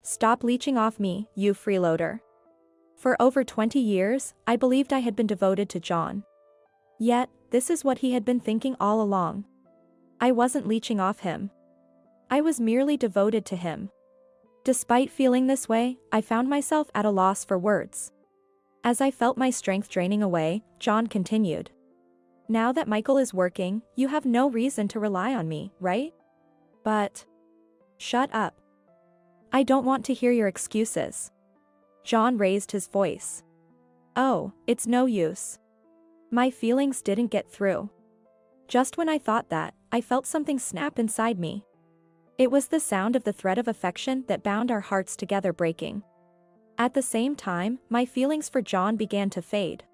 Stop leeching off me, you freeloader. For over 20 years, I believed I had been devoted to John. Yet, this is what he had been thinking all along. I wasn't leeching off him. I was merely devoted to him. Despite feeling this way, I found myself at a loss for words. As I felt my strength draining away, John continued. Now that Michael is working, you have no reason to rely on me, right? But... Shut up. I don't want to hear your excuses. John raised his voice. Oh, it's no use. My feelings didn't get through. Just when I thought that, I felt something snap inside me. It was the sound of the thread of affection that bound our hearts together breaking. At the same time, my feelings for John began to fade.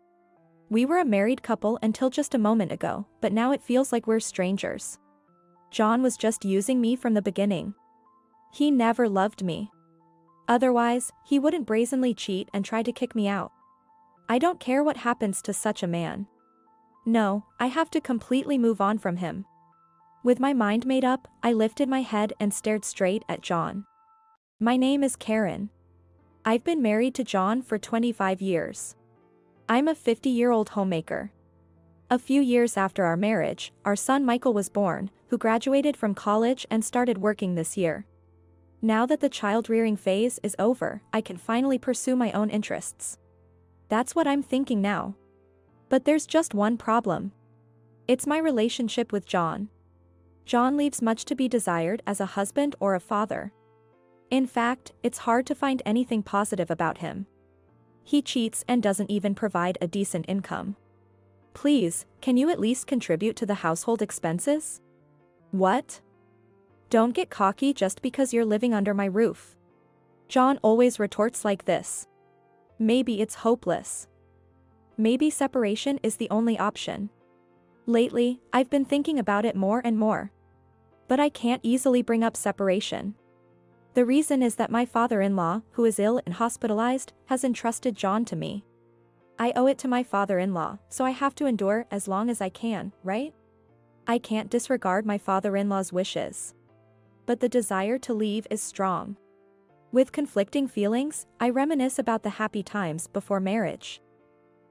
We were a married couple until just a moment ago, but now it feels like we're strangers. John was just using me from the beginning. He never loved me. Otherwise, he wouldn't brazenly cheat and try to kick me out. I don't care what happens to such a man. No, I have to completely move on from him. With my mind made up, I lifted my head and stared straight at John. My name is Karen. I've been married to John for 25 years. I'm a 50-year-old homemaker. A few years after our marriage, our son Michael was born, who graduated from college and started working this year. Now that the child-rearing phase is over, I can finally pursue my own interests. That's what I'm thinking now. But there's just one problem. It's my relationship with John. John leaves much to be desired as a husband or a father. In fact, it's hard to find anything positive about him. He cheats and doesn't even provide a decent income. Please, can you at least contribute to the household expenses? What? Don't get cocky just because you're living under my roof. John always retorts like this. Maybe it's hopeless. Maybe separation is the only option. Lately, I've been thinking about it more and more. But I can't easily bring up separation. The reason is that my father-in-law, who is ill and hospitalized, has entrusted John to me. I owe it to my father-in-law, so I have to endure as long as I can, right? I can't disregard my father-in-law's wishes. But the desire to leave is strong. With conflicting feelings, I reminisce about the happy times before marriage.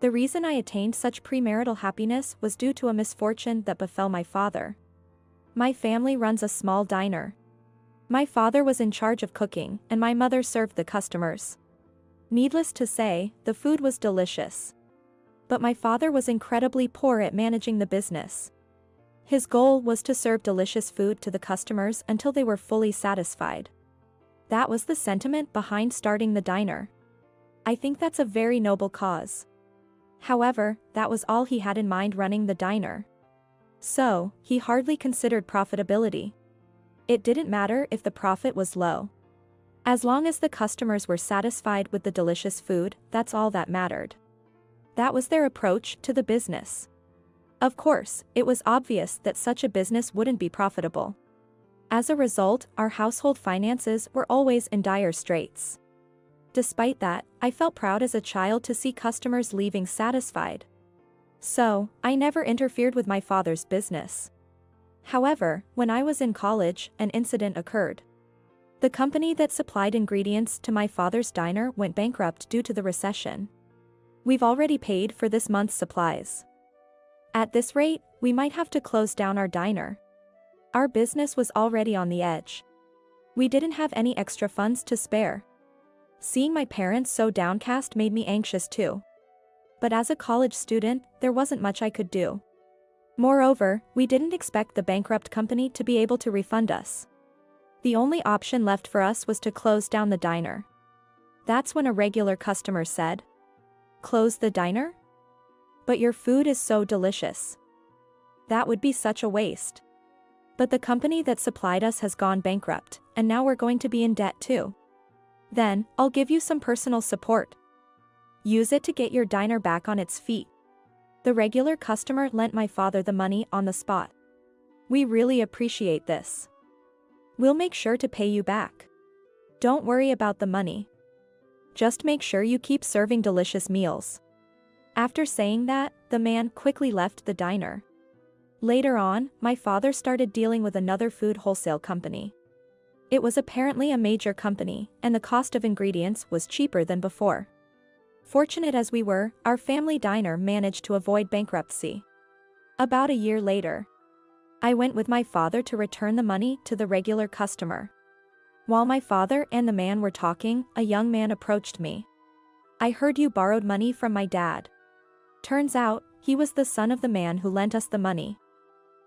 The reason I attained such premarital happiness was due to a misfortune that befell my father. My family runs a small diner. My father was in charge of cooking, and my mother served the customers. Needless to say, the food was delicious. But my father was incredibly poor at managing the business. His goal was to serve delicious food to the customers until they were fully satisfied. That was the sentiment behind starting the diner. I think that's a very noble cause. However, that was all he had in mind running the diner. So, he hardly considered profitability. It didn't matter if the profit was low. As long as the customers were satisfied with the delicious food, that's all that mattered. That was their approach to the business. Of course, it was obvious that such a business wouldn't be profitable. As a result, our household finances were always in dire straits. Despite that, I felt proud as a child to see customers leaving satisfied. So, I never interfered with my father's business. However, when I was in college, an incident occurred. The company that supplied ingredients to my father's diner went bankrupt due to the recession. We've already paid for this month's supplies. At this rate, we might have to close down our diner. Our business was already on the edge. We didn't have any extra funds to spare. Seeing my parents so downcast made me anxious too. But as a college student, there wasn't much I could do. Moreover, we didn't expect the bankrupt company to be able to refund us. The only option left for us was to close down the diner. That's when a regular customer said, "Close the diner? But your food is so delicious. That would be such a waste. But the company that supplied us has gone bankrupt, and now we're going to be in debt too. Then, I'll give you some personal support. Use it to get your diner back on its feet." The regular customer lent my father the money on the spot. "We really appreciate this. We'll make sure to pay you back. Don't worry about the money. Just make sure you keep serving delicious meals." After saying that, the man quickly left the diner. Later on, my father started dealing with another food wholesale company. It was apparently a major company, and the cost of ingredients was cheaper than before. Fortunate as we were, our family diner managed to avoid bankruptcy. About a year later, I went with my father to return the money to the regular customer. While my father and the man were talking, a young man approached me. "I heard you borrowed money from my dad." Turns out, he was the son of the man who lent us the money.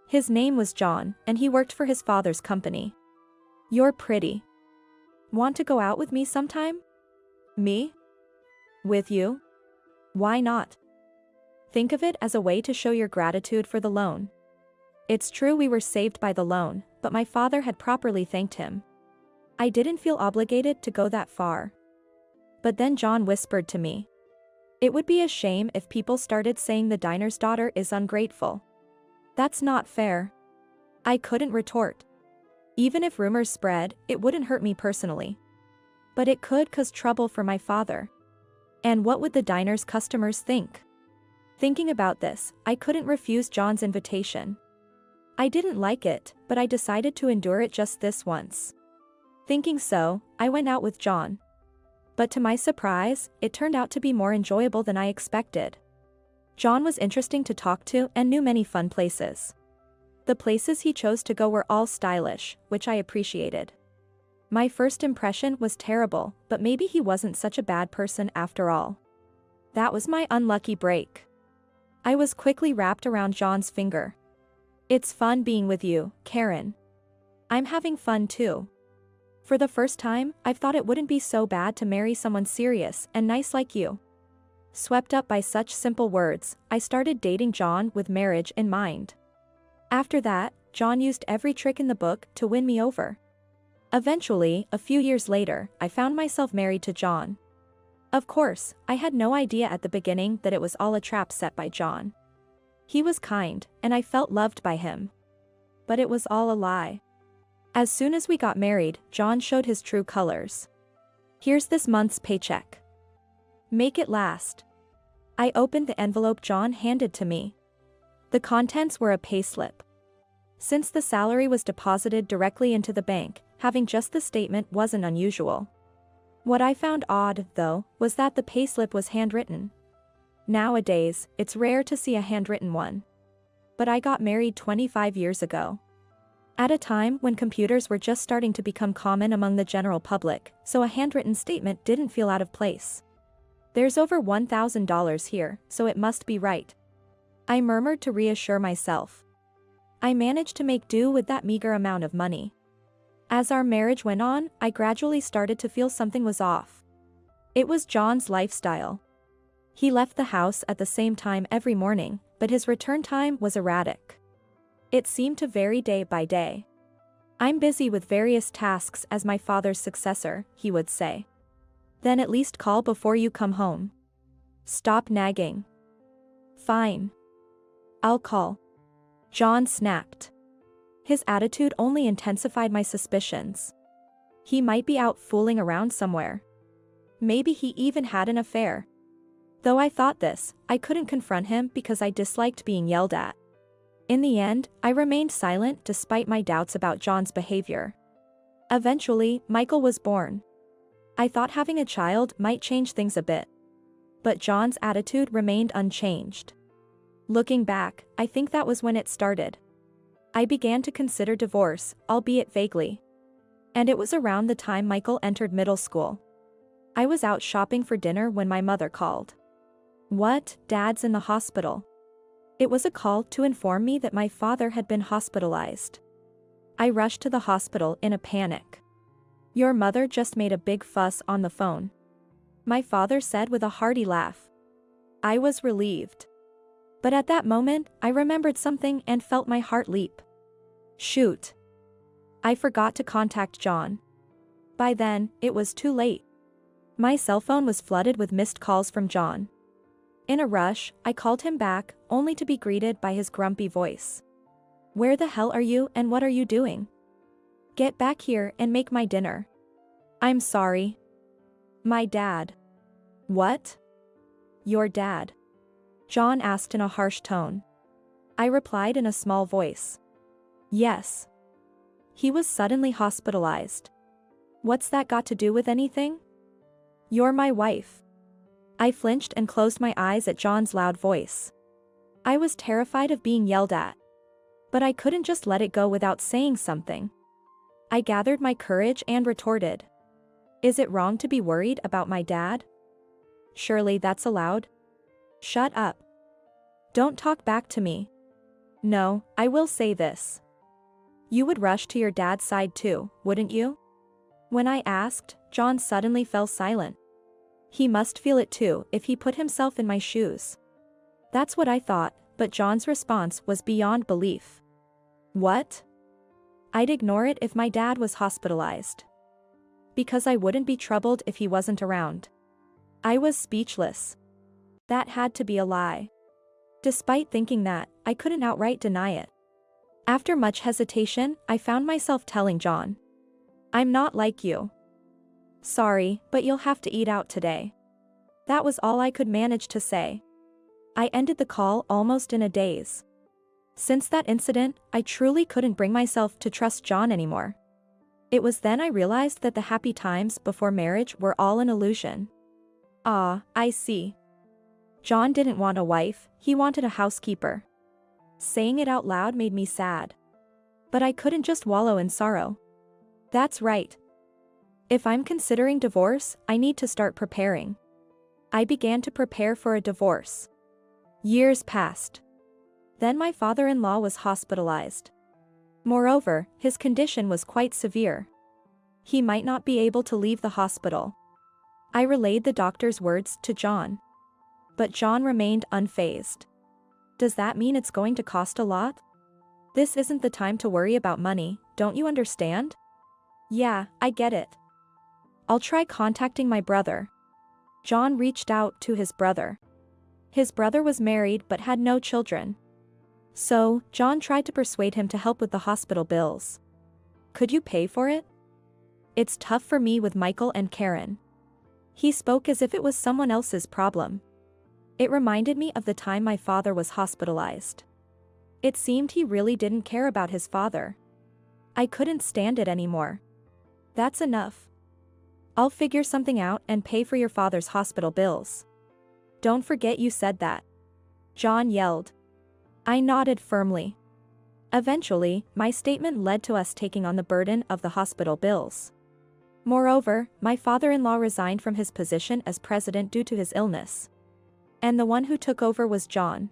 His name was John, and he worked for his father's company. "You're pretty. Want to go out with me sometime?" "Me? With you? Why not?" "Think of it as a way to show your gratitude for the loan." It's true we were saved by the loan, but my father had properly thanked him. I didn't feel obligated to go that far. But then John whispered to me, "It would be a shame if people started saying the diner's daughter is ungrateful. That's not fair." I couldn't retort. Even if rumors spread, it wouldn't hurt me personally. But it could cause trouble for my father. And what would the diner's customers think? Thinking about this, I couldn't refuse John's invitation. I didn't like it, but I decided to endure it just this once. Thinking so, I went out with John. But to my surprise, it turned out to be more enjoyable than I expected. John was interesting to talk to and knew many fun places. The places he chose to go were all stylish, which I appreciated. My first impression was terrible, but maybe he wasn't such a bad person after all. That was my unlucky break. I was quickly wrapped around John's finger. "It's fun being with you, Karen. I'm having fun too. For the first time, I've thought it wouldn't be so bad to marry someone serious and nice like you." Swept up by such simple words, I started dating John with marriage in mind. After that, John used every trick in the book to win me over. Eventually, a few years later, I found myself married to John. Of course, I had no idea at the beginning that it was all a trap set by John. He was kind, and I felt loved by him. But it was all a lie. As soon as we got married, John showed his true colors. "Here's this month's paycheck. Make it last." I opened the envelope John handed to me. The contents were a payslip. Since the salary was deposited directly into the bank, having just the statement wasn't unusual. What I found odd, though, was that the payslip was handwritten. Nowadays, it's rare to see a handwritten one. But I got married 25 years ago. At a time when computers were just starting to become common among the general public, so a handwritten statement didn't feel out of place. "There's over $1,000 here, so it must be right," I murmured to reassure myself. I managed to make do with that meager amount of money. As our marriage went on, I gradually started to feel something was off. It was John's lifestyle. He left the house at the same time every morning, but his return time was erratic. It seemed to vary day by day. "I'm busy with various tasks as my father's successor," he would say. "Then at least call before you come home. Stop nagging." "Fine. I'll call." John snapped. His attitude only intensified my suspicions. He might be out fooling around somewhere. Maybe he even had an affair. Though I thought this, I couldn't confront him because I disliked being yelled at. In the end, I remained silent despite my doubts about John's behavior. Eventually, Michael was born. I thought having a child might change things a bit. But John's attitude remained unchanged. Looking back, I think that was when it started. I began to consider divorce, albeit vaguely. And it was around the time Michael entered middle school. I was out shopping for dinner when my mother called. "What, Dad's in the hospital?" It was a call to inform me that my father had been hospitalized. I rushed to the hospital in a panic. "Your mother just made a big fuss on the phone," my father said with a hearty laugh. I was relieved. But at that moment, I remembered something and felt my heart leap. Shoot. I forgot to contact John. By then, it was too late. My cell phone was flooded with missed calls from John. In a rush, I called him back, only to be greeted by his grumpy voice. "Where the hell are you and what are you doing? Get back here and make my dinner." "I'm sorry. My dad." "What? Your dad?" John asked in a harsh tone. I replied in a small voice. "Yes. He was suddenly hospitalized. What's that got to do with anything? You're my wife. I flinched and closed my eyes at John's loud voice. I was terrified of being yelled at. But I couldn't just let it go without saying something. I gathered my courage and retorted. Is it wrong to be worried about my dad? Surely that's allowed. Shut up. Don't talk back to me. No, I will say this. You would rush to your dad's side too, wouldn't you? When I asked, John suddenly fell silent. He must feel it too if he put himself in my shoes. That's what I thought, but John's response was beyond belief. What? I'd ignore it if my dad was hospitalized. Because I wouldn't be troubled if he wasn't around. I was speechless. That had to be a lie. Despite thinking that, I couldn't outright deny it. After much hesitation, I found myself telling John. I'm not like you. Sorry, but you'll have to eat out today. That was all I could manage to say. I ended the call almost in a daze. Since that incident, I truly couldn't bring myself to trust John anymore. It was then I realized that the happy times before marriage were all an illusion. Ah, I see. John didn't want a wife, he wanted a housekeeper. Saying it out loud made me sad. But I couldn't just wallow in sorrow. That's right. If I'm considering divorce, I need to start preparing. I began to prepare for a divorce. Years passed. Then my father-in-law was hospitalized. Moreover, his condition was quite severe. He might not be able to leave the hospital. I relayed the doctor's words to John. But John remained unfazed. Does that mean it's going to cost a lot? This isn't the time to worry about money, don't you understand? Yeah, I get it. I'll try contacting my brother. John reached out to his brother. His brother was married but had no children. So, John tried to persuade him to help with the hospital bills. Could you pay for it? It's tough for me with Michael and Karen. He spoke as if it was someone else's problem. It reminded me of the time my father was hospitalized. It seemed he really didn't care about his father. I couldn't stand it anymore. That's enough. I'll figure something out and pay for your father's hospital bills. Don't forget you said that. John yelled. I nodded firmly. Eventually, my statement led to us taking on the burden of the hospital bills. Moreover, my father-in-law resigned from his position as president due to his illness. And the one who took over was John.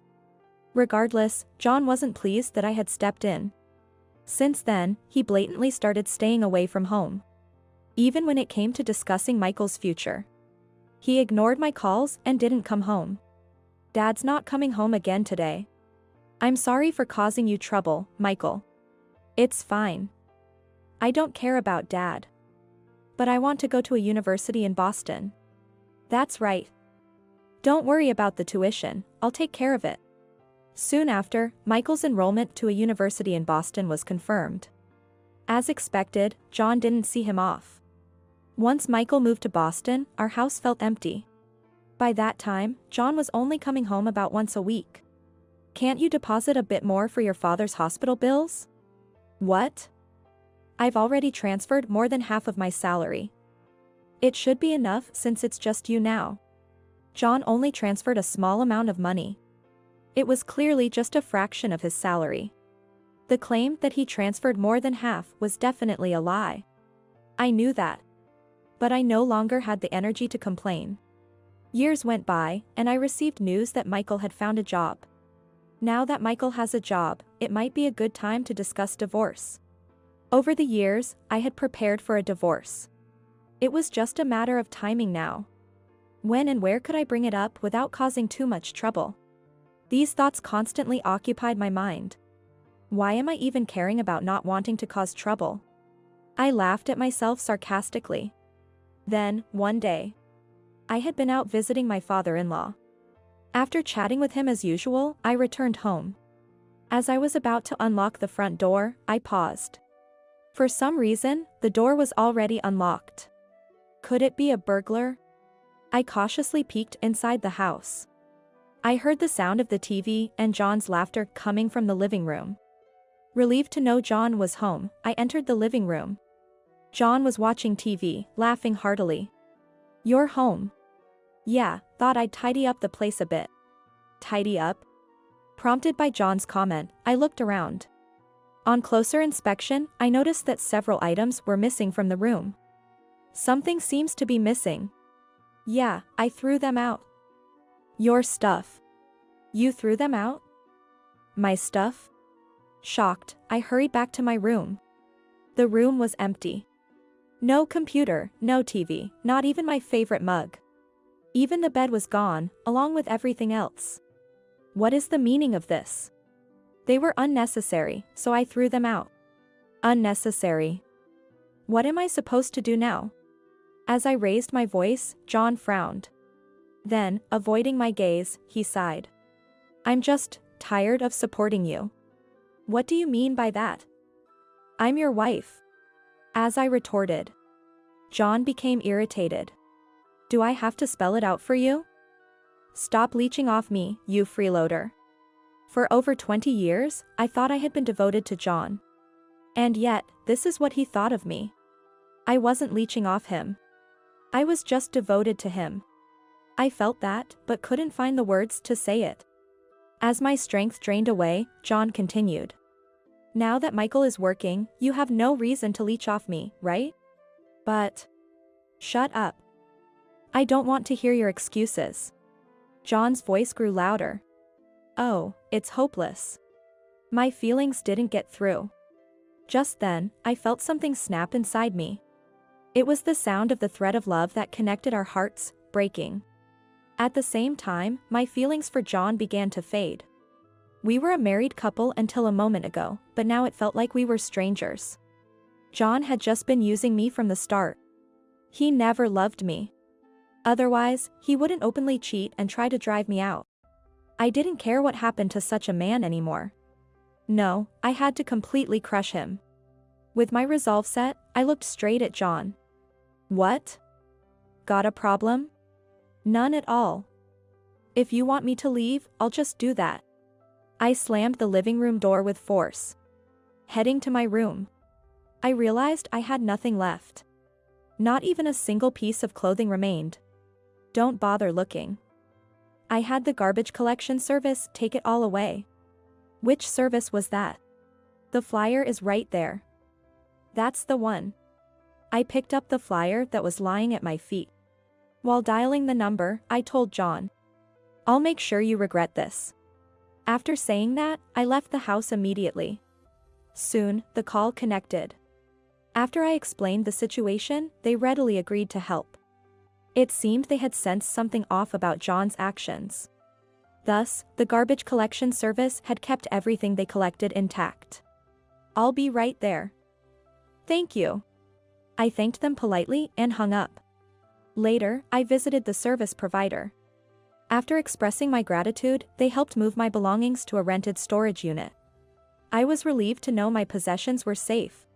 Regardless, John wasn't pleased that I had stepped in. Since then, he blatantly started staying away from home. Even when it came to discussing Michael's future. He ignored my calls and didn't come home. Dad's not coming home again today. I'm sorry for causing you trouble, Michael. It's fine. I don't care about Dad. But I want to go to a university in Boston. That's right. Don't worry about the tuition, I'll take care of it. Soon after, Michael's enrollment to a university in Boston was confirmed. As expected, John didn't see him off. Once Michael moved to Boston, our house felt empty. By that time, John was only coming home about once a week. Can't you deposit a bit more for your father's hospital bills? What? I've already transferred more than half of my salary. It should be enough since it's just you now. John only transferred a small amount of money. It was clearly just a fraction of his salary. The claim that he transferred more than half was definitely a lie. I knew that. But I no longer had the energy to complain. Years went by, and I received news that Michael had found a job. Now that Michael has a job, it might be a good time to discuss divorce. Over the years, I had prepared for a divorce. It was just a matter of timing now. When and where could I bring it up without causing too much trouble? These thoughts constantly occupied my mind. Why am I even caring about not wanting to cause trouble? I laughed at myself sarcastically. Then, one day, I had been out visiting my father-in-law. After chatting with him as usual, I returned home. As I was about to unlock the front door, I paused. For some reason, the door was already unlocked. Could it be a burglar? I cautiously peeked inside the house. I heard the sound of the TV and John's laughter coming from the living room. Relieved to know John was home, I entered the living room. John was watching TV, laughing heartily. "You're home." "Yeah, thought I'd tidy up the place a bit." "Tidy up?" Prompted by John's comment, I looked around. On closer inspection, I noticed that several items were missing from the room. "Something seems to be missing." "Yeah, I threw them out." "Your stuff." "You threw them out?" "My stuff?" Shocked, I hurried back to my room. The room was empty. No computer, no TV, not even my favorite mug. Even the bed was gone, along with everything else. What is the meaning of this? They were unnecessary, so I threw them out. Unnecessary. What am I supposed to do now? As I raised my voice, John frowned. Then, avoiding my gaze, he sighed. "I'm just tired of supporting you." "What do you mean by that?" "I'm your wife." As I retorted. John became irritated. "Do I have to spell it out for you?" "Stop leeching off me, you freeloader." For over 20 years, I thought I had been devoted to John. And yet, this is what he thought of me. I wasn't leeching off him. I was just devoted to him. I felt that, but couldn't find the words to say it. As my strength drained away, John continued. "Now that Michael is working, you have no reason to leech off me, right?" "But..." "Shut up. I don't want to hear your excuses." John's voice grew louder. "Oh, it's hopeless." My feelings didn't get through. Just then, I felt something snap inside me. It was the sound of the thread of love that connected our hearts, breaking. At the same time, my feelings for John began to fade. We were a married couple until a moment ago, but now it felt like we were strangers. John had just been using me from the start. He never loved me. Otherwise, he wouldn't openly cheat and try to drive me out. I didn't care what happened to such a man anymore. No, I had to completely crush him. With my resolve set, I looked straight at John. "What? Got a problem?" "None at all. If you want me to leave, I'll just do that." I slammed the living room door with force. Heading to my room, I realized I had nothing left. Not even a single piece of clothing remained. Don't bother looking. I had the garbage collection service take it all away. Which service was that? The flyer is right there. That's the one. I picked up the flyer that was lying at my feet. While dialing the number, I told John. "I'll make sure you regret this." After saying that, I left the house immediately. Soon, the call connected. After I explained the situation, they readily agreed to help. It seemed they had sensed something off about John's actions. Thus, the garbage collection service had kept everything they collected intact. "I'll be right there." "Thank you." I thanked them politely and hung up. Later, I visited the service provider. After expressing my gratitude, they helped move my belongings to a rented storage unit. I was relieved to know my possessions were safe.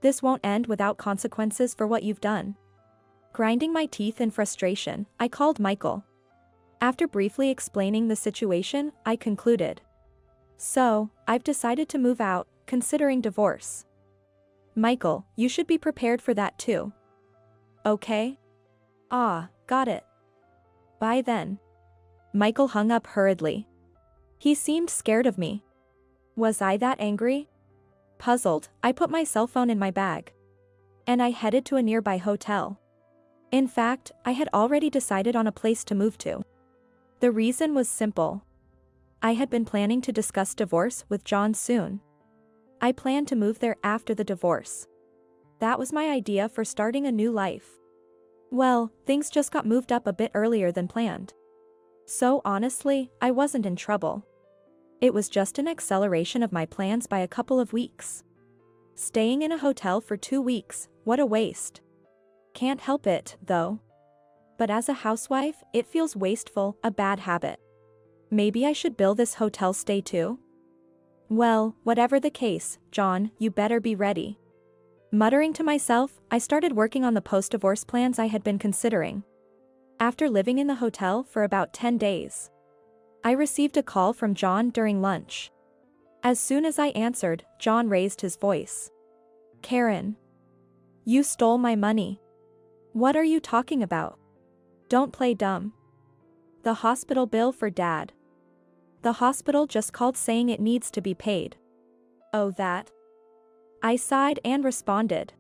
This won't end without consequences for what you've done. Grinding my teeth in frustration, I called Michael. After briefly explaining the situation, I concluded. "So, I've decided to move out, considering divorce." "Michael, you should be prepared for that too." "Okay." "Ah, got it. Bye then." Michael hung up hurriedly. He seemed scared of me. Was I that angry? Puzzled, I put my cell phone in my bag. And I headed to a nearby hotel. In fact, I had already decided on a place to move to. The reason was simple. I had been planning to discuss divorce with John soon. I planned to move there after the divorce. That was my idea for starting a new life. Well, things just got moved up a bit earlier than planned. So honestly, I wasn't in trouble. It was just an acceleration of my plans by a couple of weeks. Staying in a hotel for 2 weeks, what a waste. Can't help it, though. But as a housewife, it feels wasteful, a bad habit. Maybe I should bill this hotel stay too? Well, whatever the case, John, you better be ready. Muttering to myself, I started working on the post-divorce plans I had been considering. After living in the hotel for about 10 days, I received a call from John during lunch. As soon as I answered, John raised his voice. "Karen." You stole my money. What are you talking about? Don't play dumb. The hospital bill for Dad. The hospital just called saying it needs to be paid. Oh, that? I sighed and responded.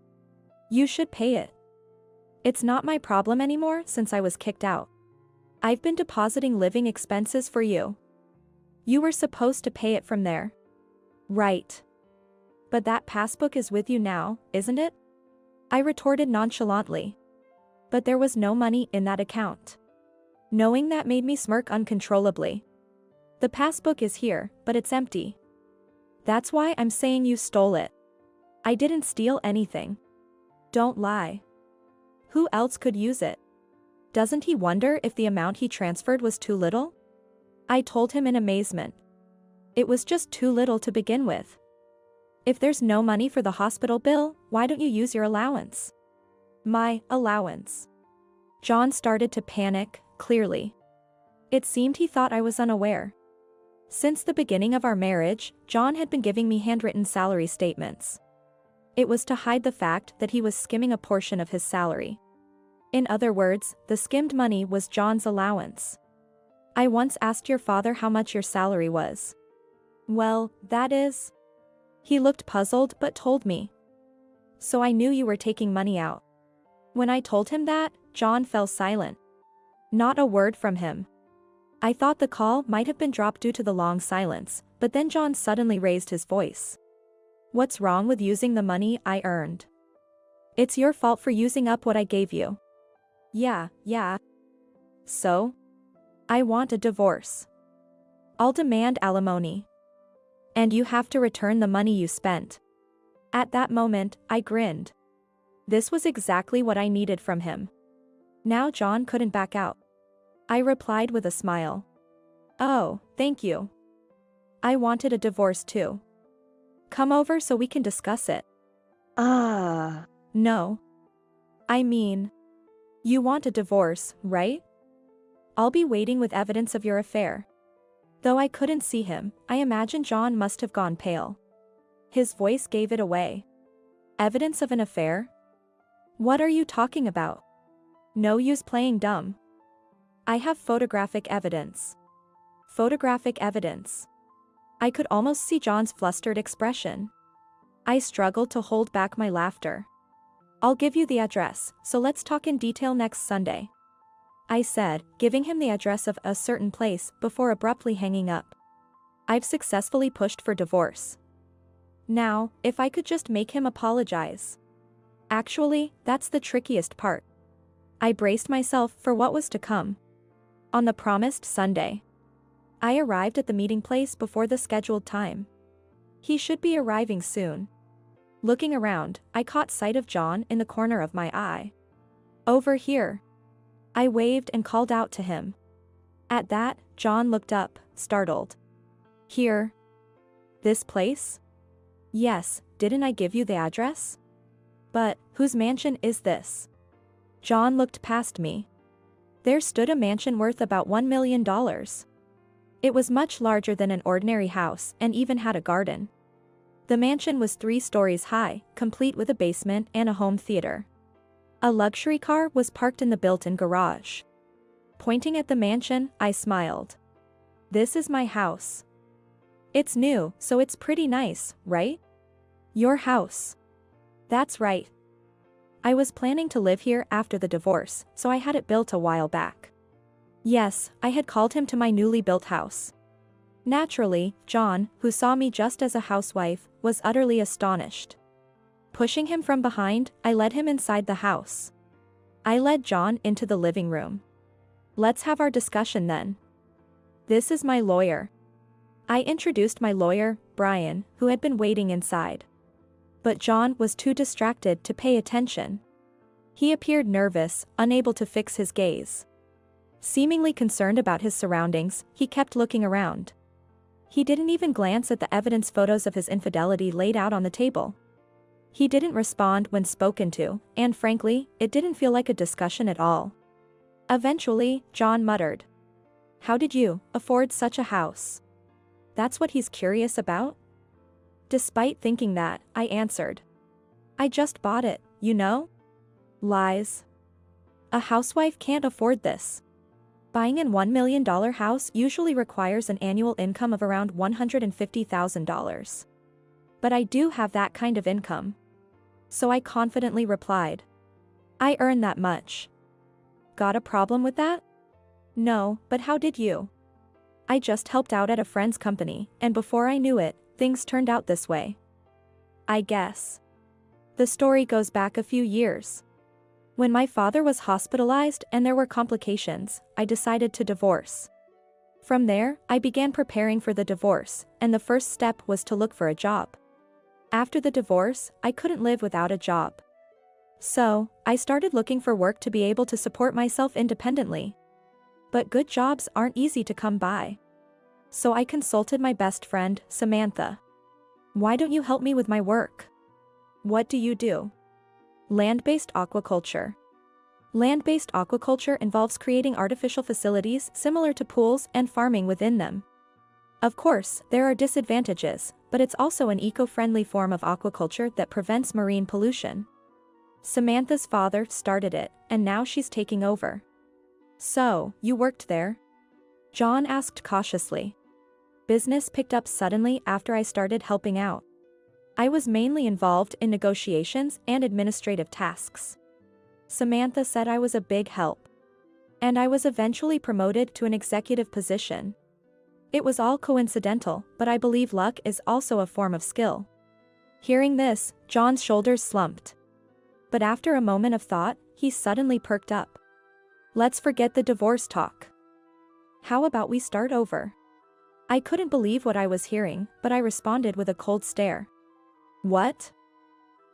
You should pay it. It's not my problem anymore since I was kicked out. I've been depositing living expenses for you. You were supposed to pay it from there. Right. But that passbook is with you now, isn't it? I retorted nonchalantly. But there was no money in that account. Knowing that made me smirk uncontrollably. The passbook is here, but it's empty. That's why I'm saying you stole it. I didn't steal anything. Don't lie. Who else could use it? Doesn't he wonder if the amount he transferred was too little? I told him in amazement. It was just too little to begin with. If there's no money for the hospital bill, why don't you use your allowance? My allowance. John started to panic, clearly. It seemed he thought I was unaware. Since the beginning of our marriage, John had been giving me handwritten salary statements. It was to hide the fact that he was skimming a portion of his salary. In other words, the skimmed money was John's allowance. I once asked your father how much your salary was. Well, that is. He looked puzzled but told me. So I knew you were taking money out. When I told him that, John fell silent. Not a word from him. I thought the call might have been dropped due to the long silence, but then John suddenly raised his voice. What's wrong with using the money I earned? It's your fault for using up what I gave you. Yeah. So? I want a divorce. I'll demand alimony. And you have to return the money you spent. At that moment, I grinned. This was exactly what I needed from him. Now John couldn't back out. I replied with a smile. Oh, thank you. I wanted a divorce too. Come over so we can discuss it. No. I mean, you want a divorce, right? I'll be waiting with evidence of your affair. Though I couldn't see him, I imagine John must have gone pale. His voice gave it away. Evidence of an affair? What are you talking about? No use playing dumb. I have photographic evidence. Photographic evidence. I could almost see John's flustered expression. I struggled to hold back my laughter. I'll give you the address, so let's talk in detail next Sunday. I said, giving him the address of a certain place before abruptly hanging up. I've successfully pushed for divorce. Now, if I could just make him apologize. Actually, that's the trickiest part. I braced myself for what was to come. On the promised Sunday, I arrived at the meeting place before the scheduled time. He should be arriving soon. Looking around, I caught sight of John in the corner of my eye. Over here. I waved and called out to him. At that, John looked up, startled. Here? This place? Yes, didn't I give you the address? But, whose mansion is this? John looked past me. There stood a mansion worth about $1 million. It was much larger than an ordinary house and even had a garden. The mansion was 3 stories high, complete with a basement and a home theater. A luxury car was parked in the built-in garage. Pointing at the mansion, I smiled. This is my house. It's new, so it's pretty nice, right? Your house. That's right. I was planning to live here after the divorce, so I had it built a while back. Yes, I had called him to my newly built house. Naturally, John, who saw me just as a housewife, was utterly astonished. Pushing him from behind, I led him inside the house. I led John into the living room. Let's have our discussion then. This is my lawyer. I introduced my lawyer, Brian, who had been waiting inside. But John was too distracted to pay attention. He appeared nervous, unable to fix his gaze. Seemingly concerned about his surroundings, he kept looking around. He didn't even glance at the evidence photos of his infidelity laid out on the table. He didn't respond when spoken to, and frankly, it didn't feel like a discussion at all. Eventually, John muttered. How did you afford such a house? That's what he's curious about? Despite thinking that, I answered. I just bought it, you know? Lies. A housewife can't afford this. Buying an $1 million house usually requires an annual income of around $150,000. But I do have that kind of income. So I confidently replied. I earn that much. Got a problem with that? No, but how did you? I just helped out at a friend's company, and before I knew it, things turned out this way. I guess. The story goes back a few years. When my father was hospitalized and there were complications, I decided to divorce. From there, I began preparing for the divorce, and the first step was to look for a job. After the divorce, I couldn't live without a job. So, I started looking for work to be able to support myself independently. But good jobs aren't easy to come by. So I consulted my best friend, Samantha. Why don't you help me with my work? What do you do? Land-based aquaculture. Land-based aquaculture involves creating artificial facilities similar to pools and farming within them. Of course, there are disadvantages, but it's also an eco-friendly form of aquaculture that prevents marine pollution. Samantha's father started it, and now she's taking over. So, you worked there? John asked cautiously. Business picked up suddenly after I started helping out. I was mainly involved in negotiations and administrative tasks. Samantha said I was a big help. And I was eventually promoted to an executive position. It was all coincidental, but I believe luck is also a form of skill. Hearing this, John's shoulders slumped. But after a moment of thought, he suddenly perked up. Let's forget the divorce talk. How about we start over? I couldn't believe what I was hearing, but I responded with a cold stare. What?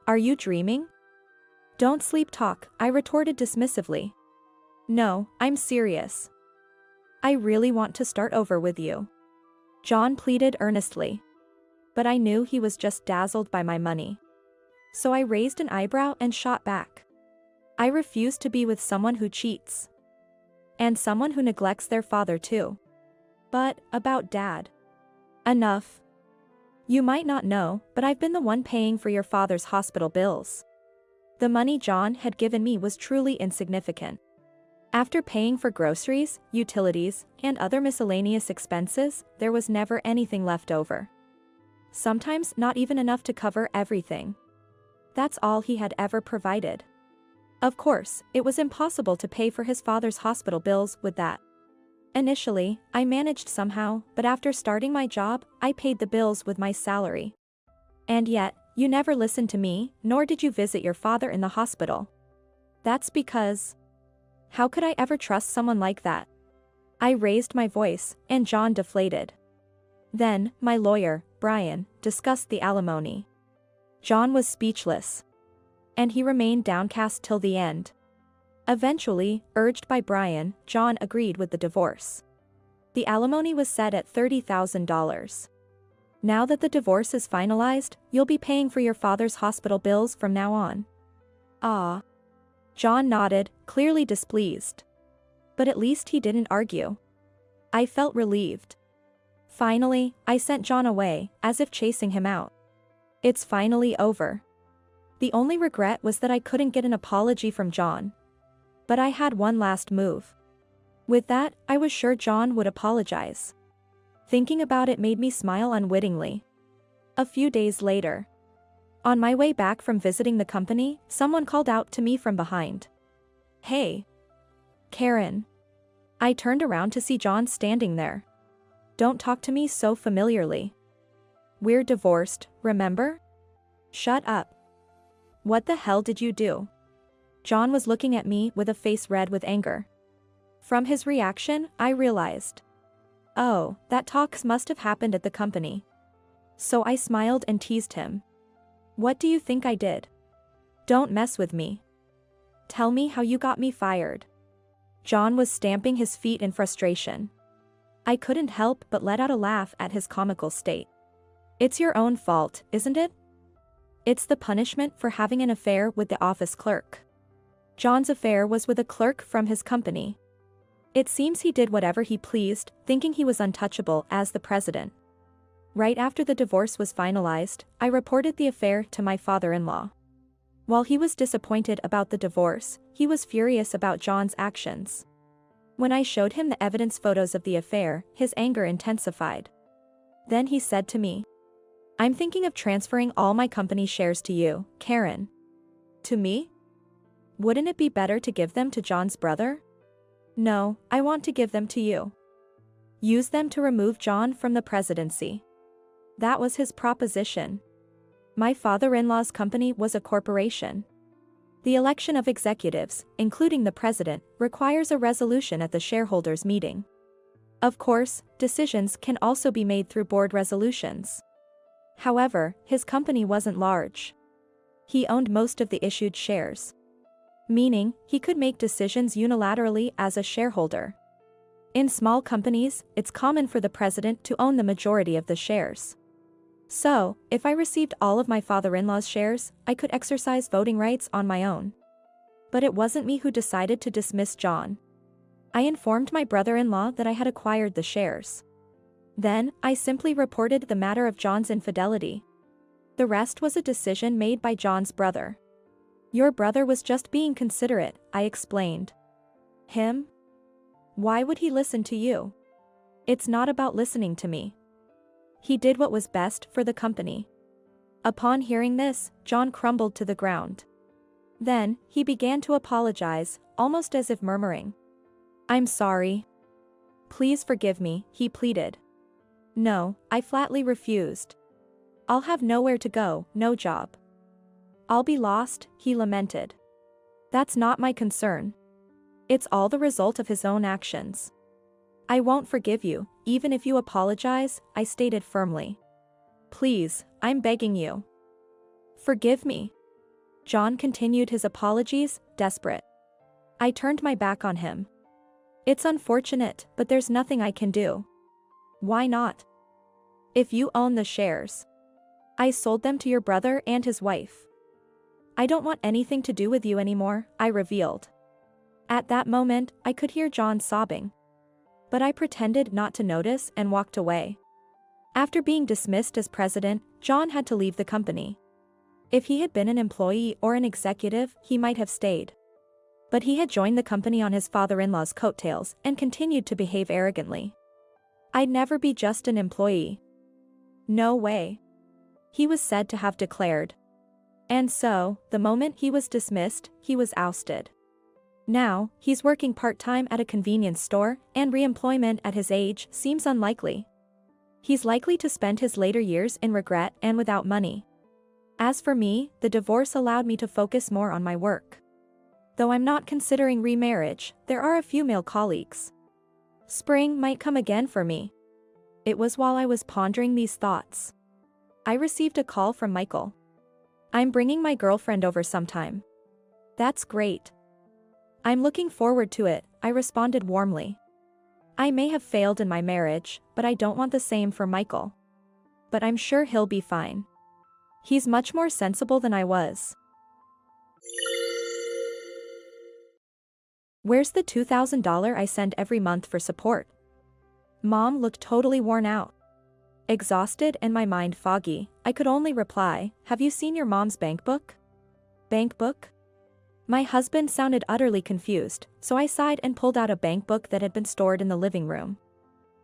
Are you dreaming? Don't sleep talk, I retorted dismissively. No, I'm serious. I really want to start over with you. John pleaded earnestly. But I knew he was just dazzled by my money. So I raised an eyebrow and shot back. I refuse to be with someone who cheats. And someone who neglects their father too. But, about Dad. Enough. You might not know, but I've been the one paying for your father's hospital bills. The money John had given me was truly insignificant. After paying for groceries, utilities, and other miscellaneous expenses, there was never anything left over. Sometimes not even enough to cover everything. That's all he had ever provided. Of course, it was impossible to pay for his father's hospital bills with that. Initially, I managed somehow, but after starting my job, I paid the bills with my salary. And yet, you never listened to me, nor did you visit your father in the hospital. That's because... How could I ever trust someone like that? I raised my voice, and John deflated. Then, my lawyer, Brian, discussed the alimony. John was speechless. And he remained downcast till the end. Eventually, urged by Brian, John agreed with the divorce. The alimony was set at $30,000. Now that the divorce is finalized, you'll be paying for your father's hospital bills from now on. Ah. John nodded, clearly displeased. But at least he didn't argue. I felt relieved. Finally, I sent John away, as if chasing him out. It's finally over. The only regret was that I couldn't get an apology from John. But I had one last move. With that, I was sure John would apologize. Thinking about it made me smile unwittingly. A few days later. On my way back from visiting the company, someone called out to me from behind. Hey. Karen. I turned around to see John standing there. Don't talk to me so familiarly. We're divorced, remember? Shut up. What the hell did you do? John was looking at me with a face red with anger. From his reaction, I realized. Oh, that talk must have happened at the company. So I smiled and teased him. What do you think I did? Don't mess with me. Tell me how you got me fired. John was stamping his feet in frustration. I couldn't help but let out a laugh at his comical state. It's your own fault, isn't it? It's the punishment for having an affair with the office clerk. John's affair was with a clerk from his company. It seems he did whatever he pleased, thinking he was untouchable as the president. Right after the divorce was finalized, I reported the affair to my father-in-law. While he was disappointed about the divorce, he was furious about John's actions. When I showed him the evidence photos of the affair, his anger intensified. Then he said to me, "I'm thinking of transferring all my company shares to you, Karen." To me? Wouldn't it be better to give them to John's brother? No, I want to give them to you. Use them to remove John from the presidency. That was his proposition. My father-in-law's company was a corporation. The election of executives, including the president, requires a resolution at the shareholders' meeting. Of course, decisions can also be made through board resolutions. However, his company wasn't large. He owned most of the issued shares. Meaning, he could make decisions unilaterally as a shareholder. In small companies, it's common for the president to own the majority of the shares. So, if I received all of my father-in-law's shares, I could exercise voting rights on my own. But it wasn't me who decided to dismiss John. I informed my brother-in-law that I had acquired the shares. Then, I simply reported the matter of John's infidelity. The rest was a decision made by John's brother. Your brother was just being considerate, I explained. Him? Why would he listen to you? It's not about listening to me. He did what was best for the company. Upon hearing this, John crumbled to the ground. Then, he began to apologize, almost as if murmuring. "I'm sorry. Please forgive me," he pleaded. No, I flatly refused. "I'll have nowhere to go, no job. I'll be lost," he lamented. "That's not my concern. It's all the result of his own actions. I won't forgive you, even if you apologize," I stated firmly. "Please, I'm begging you. Forgive me." John continued his apologies, desperate. I turned my back on him. "It's unfortunate, but there's nothing I can do." "Why not? If you own the shares. I sold them to your brother and his wife. I don't want anything to do with you anymore," I revealed. At that moment, I could hear John sobbing. But I pretended not to notice and walked away. After being dismissed as president, John had to leave the company. If he had been an employee or an executive, he might have stayed. But he had joined the company on his father-in-law's coattails and continued to behave arrogantly. I'd never be just an employee. No way. He was said to have declared. And so, the moment he was dismissed, he was ousted. Now, he's working part-time at a convenience store, and re-employment at his age seems unlikely. He's likely to spend his later years in regret and without money. As for me, the divorce allowed me to focus more on my work. Though I'm not considering remarriage, there are a few male colleagues. Spring might come again for me. It was while I was pondering these thoughts. I received a call from Michael. "I'm bringing my girlfriend over sometime." "That's great. I'm looking forward to it," I responded warmly. I may have failed in my marriage, but I don't want the same for Michael. But I'm sure he'll be fine. He's much more sensible than I was. Where's the $2,000 I send every month for support? Mom looked totally worn out. Exhausted and my mind foggy, I could only reply, "Have you seen your mom's bank book?" Bank book? My husband sounded utterly confused, so I sighed and pulled out a bank book that had been stored in the living room.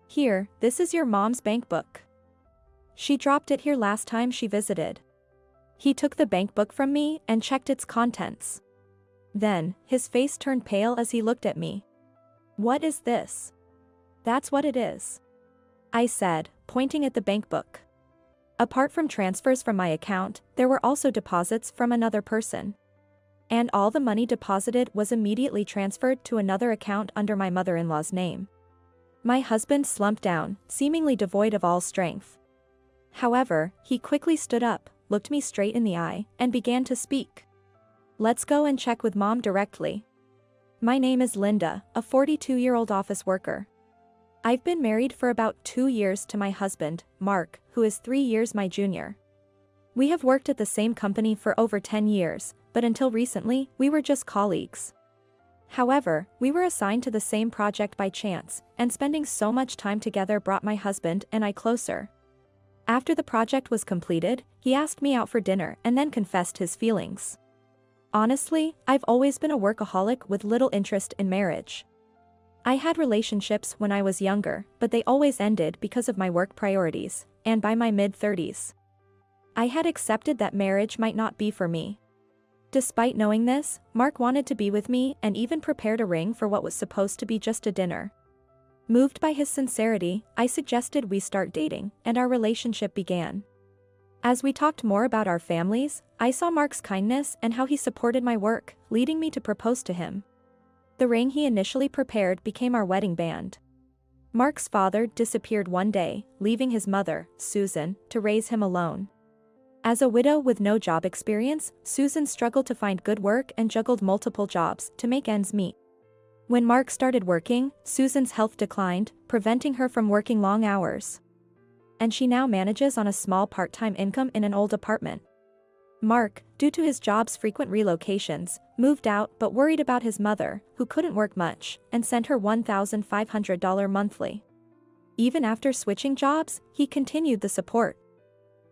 "Here, this is your mom's bank book. She dropped it here last time she visited." He took the bank book from me and checked its contents. Then, his face turned pale as he looked at me. "What is this?" "That's what it is," I said, pointing at the bank book. Apart from transfers from my account, there were also deposits from another person. And all the money deposited was immediately transferred to another account under my mother-in-law's name. My husband slumped down, seemingly devoid of all strength. However, he quickly stood up, looked me straight in the eye, and began to speak. "Let's go and check with Mom directly. My name is Linda, a 42-year-old office worker. I've been married for about 2 years to my husband, Mark, who is 3 years my junior. We have worked at the same company for over 10 years, but until recently, we were just colleagues. However, we were assigned to the same project by chance, and spending so much time together brought my husband and I closer. After the project was completed, he asked me out for dinner and then confessed his feelings. Honestly, I've always been a workaholic with little interest in marriage. I had relationships when I was younger, but they always ended because of my work priorities, and by my mid-30s, I had accepted that marriage might not be for me. Despite knowing this, Mark wanted to be with me and even prepared a ring for what was supposed to be just a dinner. Moved by his sincerity, I suggested we start dating, and our relationship began. As we talked more about our families, I saw Mark's kindness and how he supported my work, leading me to propose to him. The ring he initially prepared became our wedding band. Mark's father disappeared one day, leaving his mother, Susan, to raise him alone. As a widow with no job experience, Susan struggled to find good work and juggled multiple jobs to make ends meet. When Mark started working, Susan's health declined, preventing her from working long hours. And she now manages on a small part-time income in an old apartment. Mark, due to his job's frequent relocations, moved out but worried about his mother, who couldn't work much, and sent her $1,500 monthly. Even after switching jobs, he continued the support.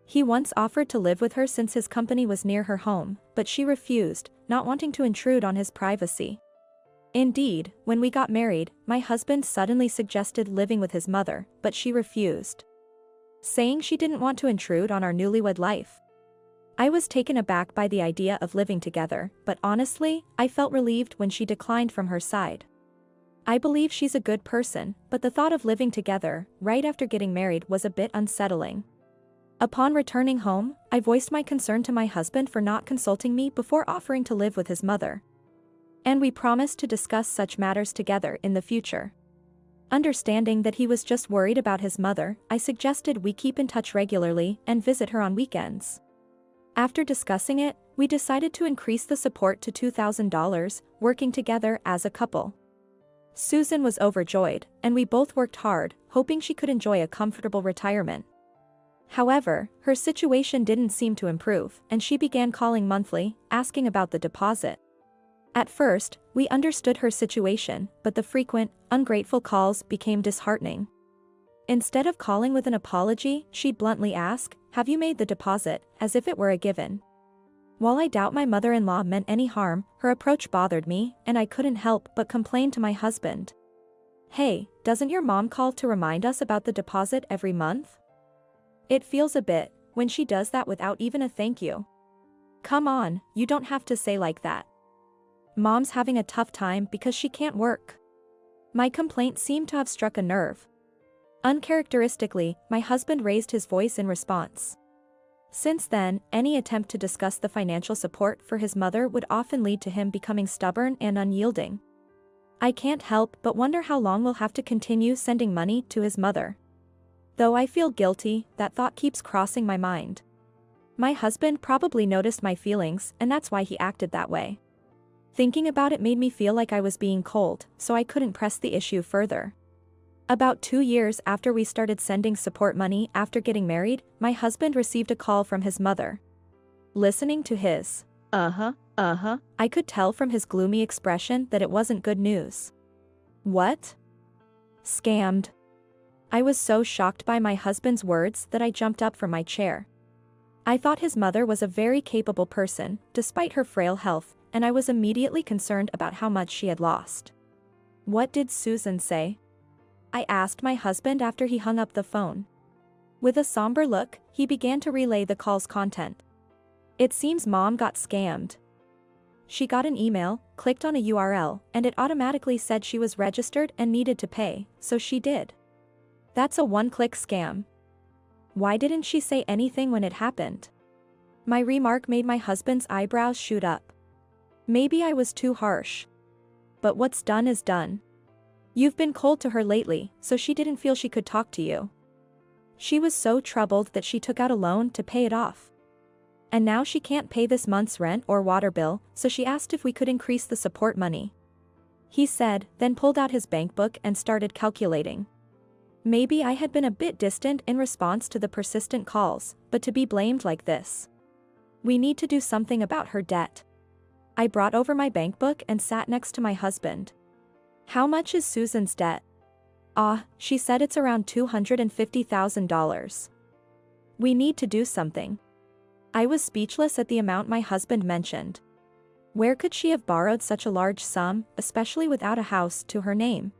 He once offered to live with her since his company was near her home, but she refused, not wanting to intrude on his privacy. Indeed, when we got married, my husband suddenly suggested living with his mother, but she refused, saying she didn't want to intrude on our newlywed life. I was taken aback by the idea of living together, but honestly, I felt relieved when she declined from her side. I believe she's a good person, but the thought of living together, right after getting married, was a bit unsettling. Upon returning home, I voiced my concern to my husband for not consulting me before offering to live with his mother. And we promised to discuss such matters together in the future. Understanding that he was just worried about his mother, I suggested we keep in touch regularly and visit her on weekends. After discussing it, we decided to increase the support to $2,000, working together as a couple. Susan was overjoyed, and we both worked hard, hoping she could enjoy a comfortable retirement. However, her situation didn't seem to improve, and she began calling monthly, asking about the deposit. At first, we understood her situation, but the frequent, ungrateful calls became disheartening. Instead of calling with an apology, she'd bluntly ask, "Have you made the deposit?" as if it were a given. While I doubt my mother-in-law meant any harm, her approach bothered me, and I couldn't help but complain to my husband. "Hey, doesn't your mom call to remind us about the deposit every month? It feels a bit, when she does that without even a thank you. Come on, you don't have to say like that. Mom's having a tough time because she can't work." My complaint seemed to have struck a nerve. Uncharacteristically, my husband raised his voice in response. Since then, any attempt to discuss the financial support for his mother would often lead to him becoming stubborn and unyielding. I can't help but wonder how long we'll have to continue sending money to his mother. Though I feel guilty, that thought keeps crossing my mind. My husband probably noticed my feelings, and that's why he acted that way. Thinking about it made me feel like I was being cold, so I couldn't press the issue further. About 2 years after we started sending support money after getting married, my husband received a call from his mother. Listening to his, I could tell from his gloomy expression that it wasn't good news. What? Scammed. I was so shocked by my husband's words that I jumped up from my chair. I thought his mother was a very capable person, despite her frail health, and I was immediately concerned about how much she had lost. "What did Susan say?" I asked my husband after he hung up the phone. With a somber look, he began to relay the call's content. "It seems Mom got scammed. She got an email, clicked on a URL, and it automatically said she was registered and needed to pay, so she did. That's a one-click scam. Why didn't she say anything when it happened?" My remark made my husband's eyebrows shoot up. Maybe I was too harsh. But what's done is done. You've been cold to her lately, so she didn't feel she could talk to you. She was so troubled that she took out a loan to pay it off. And now she can't pay this month's rent or water bill, so she asked if we could increase the support money. He said, then pulled out his bank book and started calculating. Maybe I had been a bit distant in response to the persistent calls, but to be blamed like this. We need to do something about her debt. I brought over my bank book and sat next to my husband. "How much is Susan's debt?" She said it's around $250,000. We need to do something. I was speechless at the amount my husband mentioned. Where could she have borrowed such a large sum, especially without a house to her name?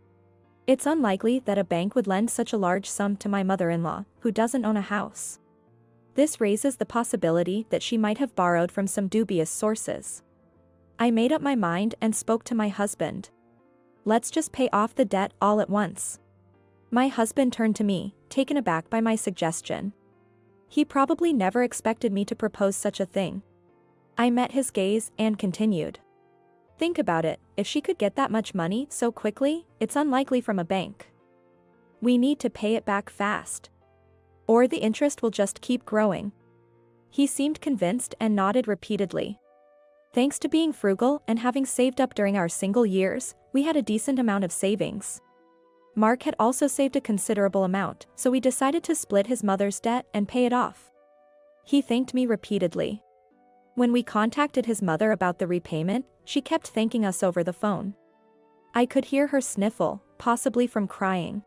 It's unlikely that a bank would lend such a large sum to my mother-in-law, who doesn't own a house. This raises the possibility that she might have borrowed from some dubious sources. I made up my mind and spoke to my husband. Let's just pay off the debt all at once. My husband turned to me, taken aback by my suggestion. He probably never expected me to propose such a thing. I met his gaze and continued. Think about it, if she could get that much money so quickly, it's unlikely from a bank. We need to pay it back fast. Or the interest will just keep growing. He seemed convinced and nodded repeatedly. Thanks to being frugal and having saved up during our single years, we had a decent amount of savings. Mark had also saved a considerable amount, so we decided to split his mother's debt and pay it off. He thanked me repeatedly. When we contacted his mother about the repayment, she kept thanking us over the phone. I could hear her sniffle, possibly from crying.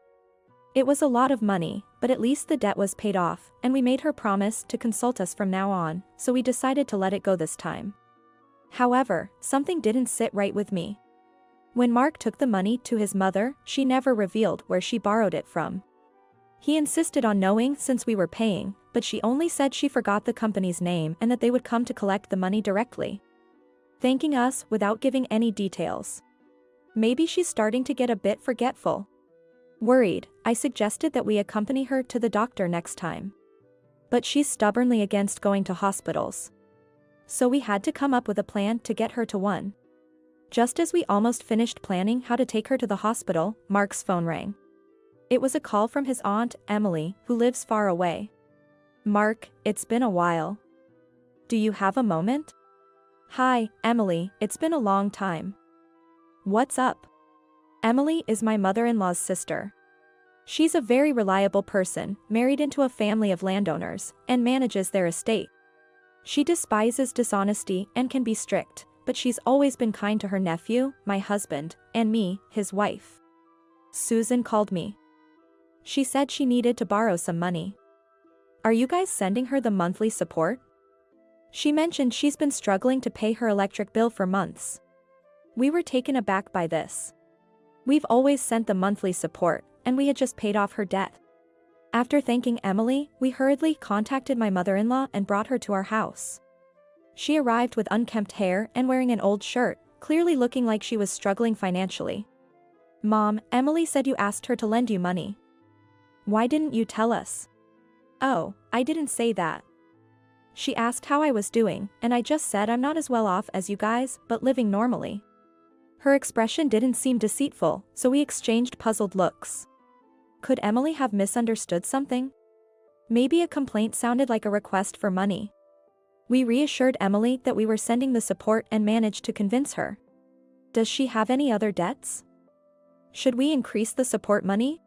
It was a lot of money, but at least the debt was paid off, and we made her promise to consult us from now on, so we decided to let it go this time. However, something didn't sit right with me. When Mark took the money to his mother, she never revealed where she borrowed it from. He insisted on knowing since we were paying, but she only said she forgot the company's name and that they would come to collect the money directly, thanking us without giving any details. Maybe she's starting to get a bit forgetful. Worried, I suggested that we accompany her to the doctor next time. But she's stubbornly against going to hospitals. So we had to come up with a plan to get her to one. Just as we almost finished planning how to take her to the hospital, Mark's phone rang. It was a call from his aunt, Emily, who lives far away. Mark, it's been a while. Do you have a moment? Hi, Emily, it's been a long time. What's up? Emily is my mother-in-law's sister. She's a very reliable person, married into a family of landowners, and manages their estate. She despises dishonesty and can be strict, but she's always been kind to her nephew, my husband, and me, his wife. Susan called me. She said she needed to borrow some money. Are you guys sending her the monthly support? She mentioned she's been struggling to pay her electric bill for months. We were taken aback by this. We've always sent the monthly support, and we had just paid off her debt. After thanking Emily, we hurriedly contacted my mother-in-law and brought her to our house. She arrived with unkempt hair and wearing an old shirt, clearly looking like she was struggling financially. Mom, Emily said you asked her to lend you money. Why didn't you tell us? Oh, I didn't say that. She asked how I was doing, and I just said I'm not as well off as you guys, but living normally. Her expression didn't seem deceitful, so we exchanged puzzled looks. Could Emily have misunderstood something? Maybe a complaint sounded like a request for money. We reassured Emily that we were sending the support and managed to convince her. Does she have any other debts? Should we increase the support money?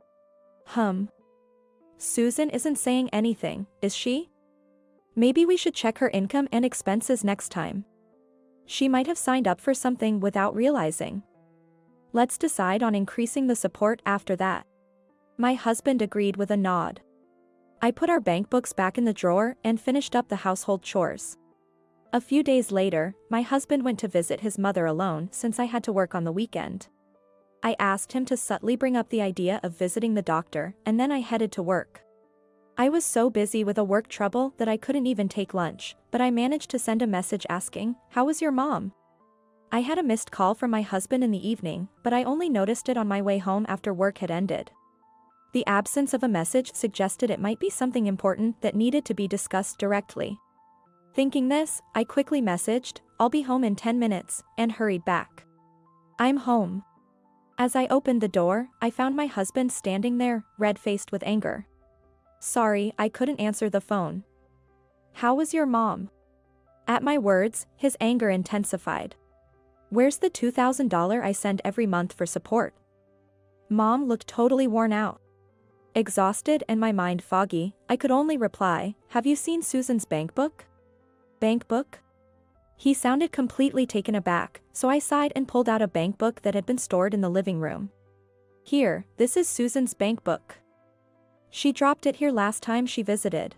Susan isn't saying anything, is she? Maybe we should check her income and expenses next time. She might have signed up for something without realizing. Let's decide on increasing the support after that. My husband agreed with a nod. I put our bank books back in the drawer and finished up the household chores. A few days later, my husband went to visit his mother alone since I had to work on the weekend. I asked him to subtly bring up the idea of visiting the doctor, and then I headed to work. I was so busy with a work trouble that I couldn't even take lunch, but I managed to send a message asking, "How was your mom?" I had a missed call from my husband in the evening, but I only noticed it on my way home after work had ended. The absence of a message suggested it might be something important that needed to be discussed directly. Thinking this, I quickly messaged, "I'll be home in 10 minutes," and hurried back. I'm home. As I opened the door, I found my husband standing there, red-faced with anger. Sorry, I couldn't answer the phone. How was your mom? At my words, his anger intensified. Where's the $2,000 I send every month for support? Mom looked totally worn out. Exhausted and my mind foggy, I could only reply, "Have you seen Susan's bank book?" Bank book? He sounded completely taken aback, so I sighed and pulled out a bank book that had been stored in the living room. Here, this is Susan's bank book. She dropped it here last time she visited.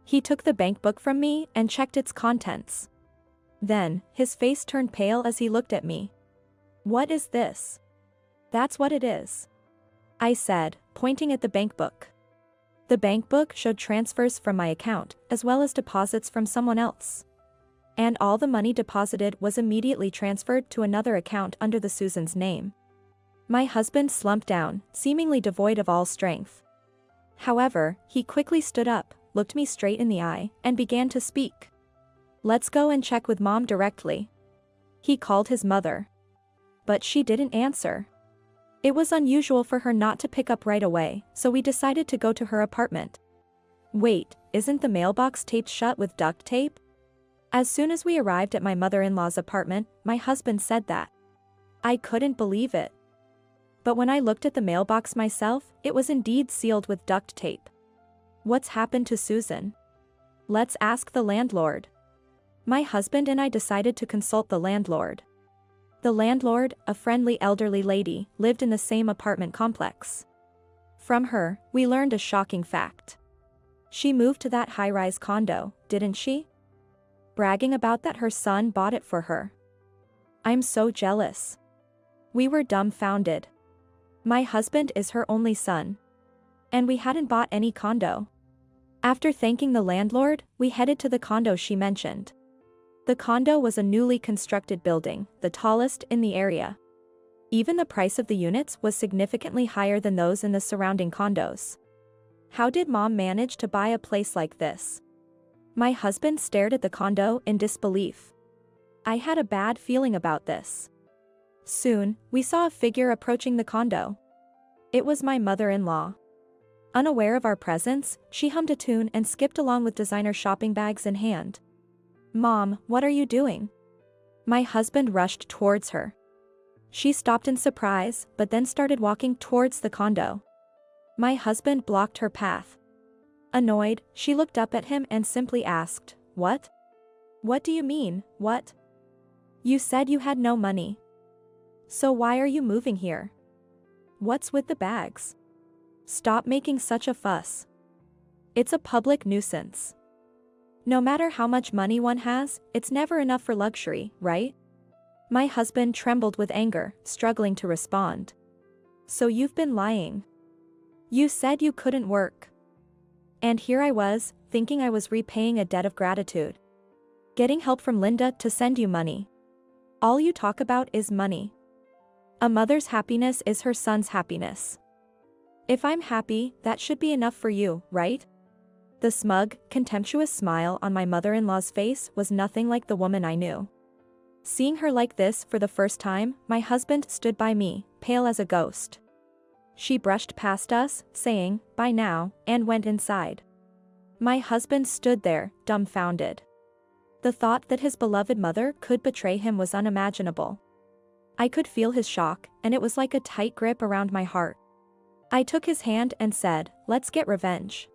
He took the bank book from me and checked its contents. Then, his face turned pale as he looked at me. "What is this?" "That's what it is," I said, pointing at the bank book. The bank book showed transfers from my account, as well as deposits from someone else. And all the money deposited was immediately transferred to another account under the Susan's name. My husband slumped down, seemingly devoid of all strength. However, he quickly stood up, looked me straight in the eye, and began to speak. "Let's go and check with Mom directly." He called his mother. But she didn't answer. It was unusual for her not to pick up right away, so we decided to go to her apartment. "Wait, isn't the mailbox taped shut with duct tape?" As soon as we arrived at my mother-in-law's apartment, my husband said that. I couldn't believe it. But when I looked at the mailbox myself, it was indeed sealed with duct tape. What's happened to Susan? Let's ask the landlord. My husband and I decided to consult the landlord. The landlord, a friendly elderly lady, lived in the same apartment complex. From her, we learned a shocking fact. She moved to that high-rise condo, didn't she? Bragging about that her son bought it for her. I'm so jealous. We were dumbfounded. My husband is her only son. And we hadn't bought any condo. After thanking the landlord, we headed to the condo she mentioned. The condo was a newly constructed building, the tallest in the area. Even the price of the units was significantly higher than those in the surrounding condos. How did Mom manage to buy a place like this? My husband stared at the condo in disbelief. I had a bad feeling about this. Soon, we saw a figure approaching the condo. It was my mother-in-law. Unaware of our presence, she hummed a tune and skipped along with designer shopping bags in hand. "Mom, what are you doing?" My husband rushed towards her. She stopped in surprise, but then started walking towards the condo. My husband blocked her path. Annoyed, she looked up at him and simply asked, "What? What do you mean, what? You said you had no money. So why are you moving here? What's with the bags? Stop making such a fuss. It's a public nuisance. No matter how much money one has, it's never enough for luxury, right?" My husband trembled with anger, struggling to respond. "So you've been lying. You said you couldn't work. And here I was, thinking I was repaying a debt of gratitude. Getting help from Linda to send you money. All you talk about is money. A mother's happiness is her son's happiness. If I'm happy, that should be enough for you, right?" The smug, contemptuous smile on my mother-in-law's face was nothing like the woman I knew. Seeing her like this for the first time, my husband stood by me, pale as a ghost. She brushed past us, saying, "Bye now," and went inside. My husband stood there, dumbfounded. The thought that his beloved mother could betray him was unimaginable. I could feel his shock, and it was like a tight grip around my heart. I took his hand and said, "Let's get revenge."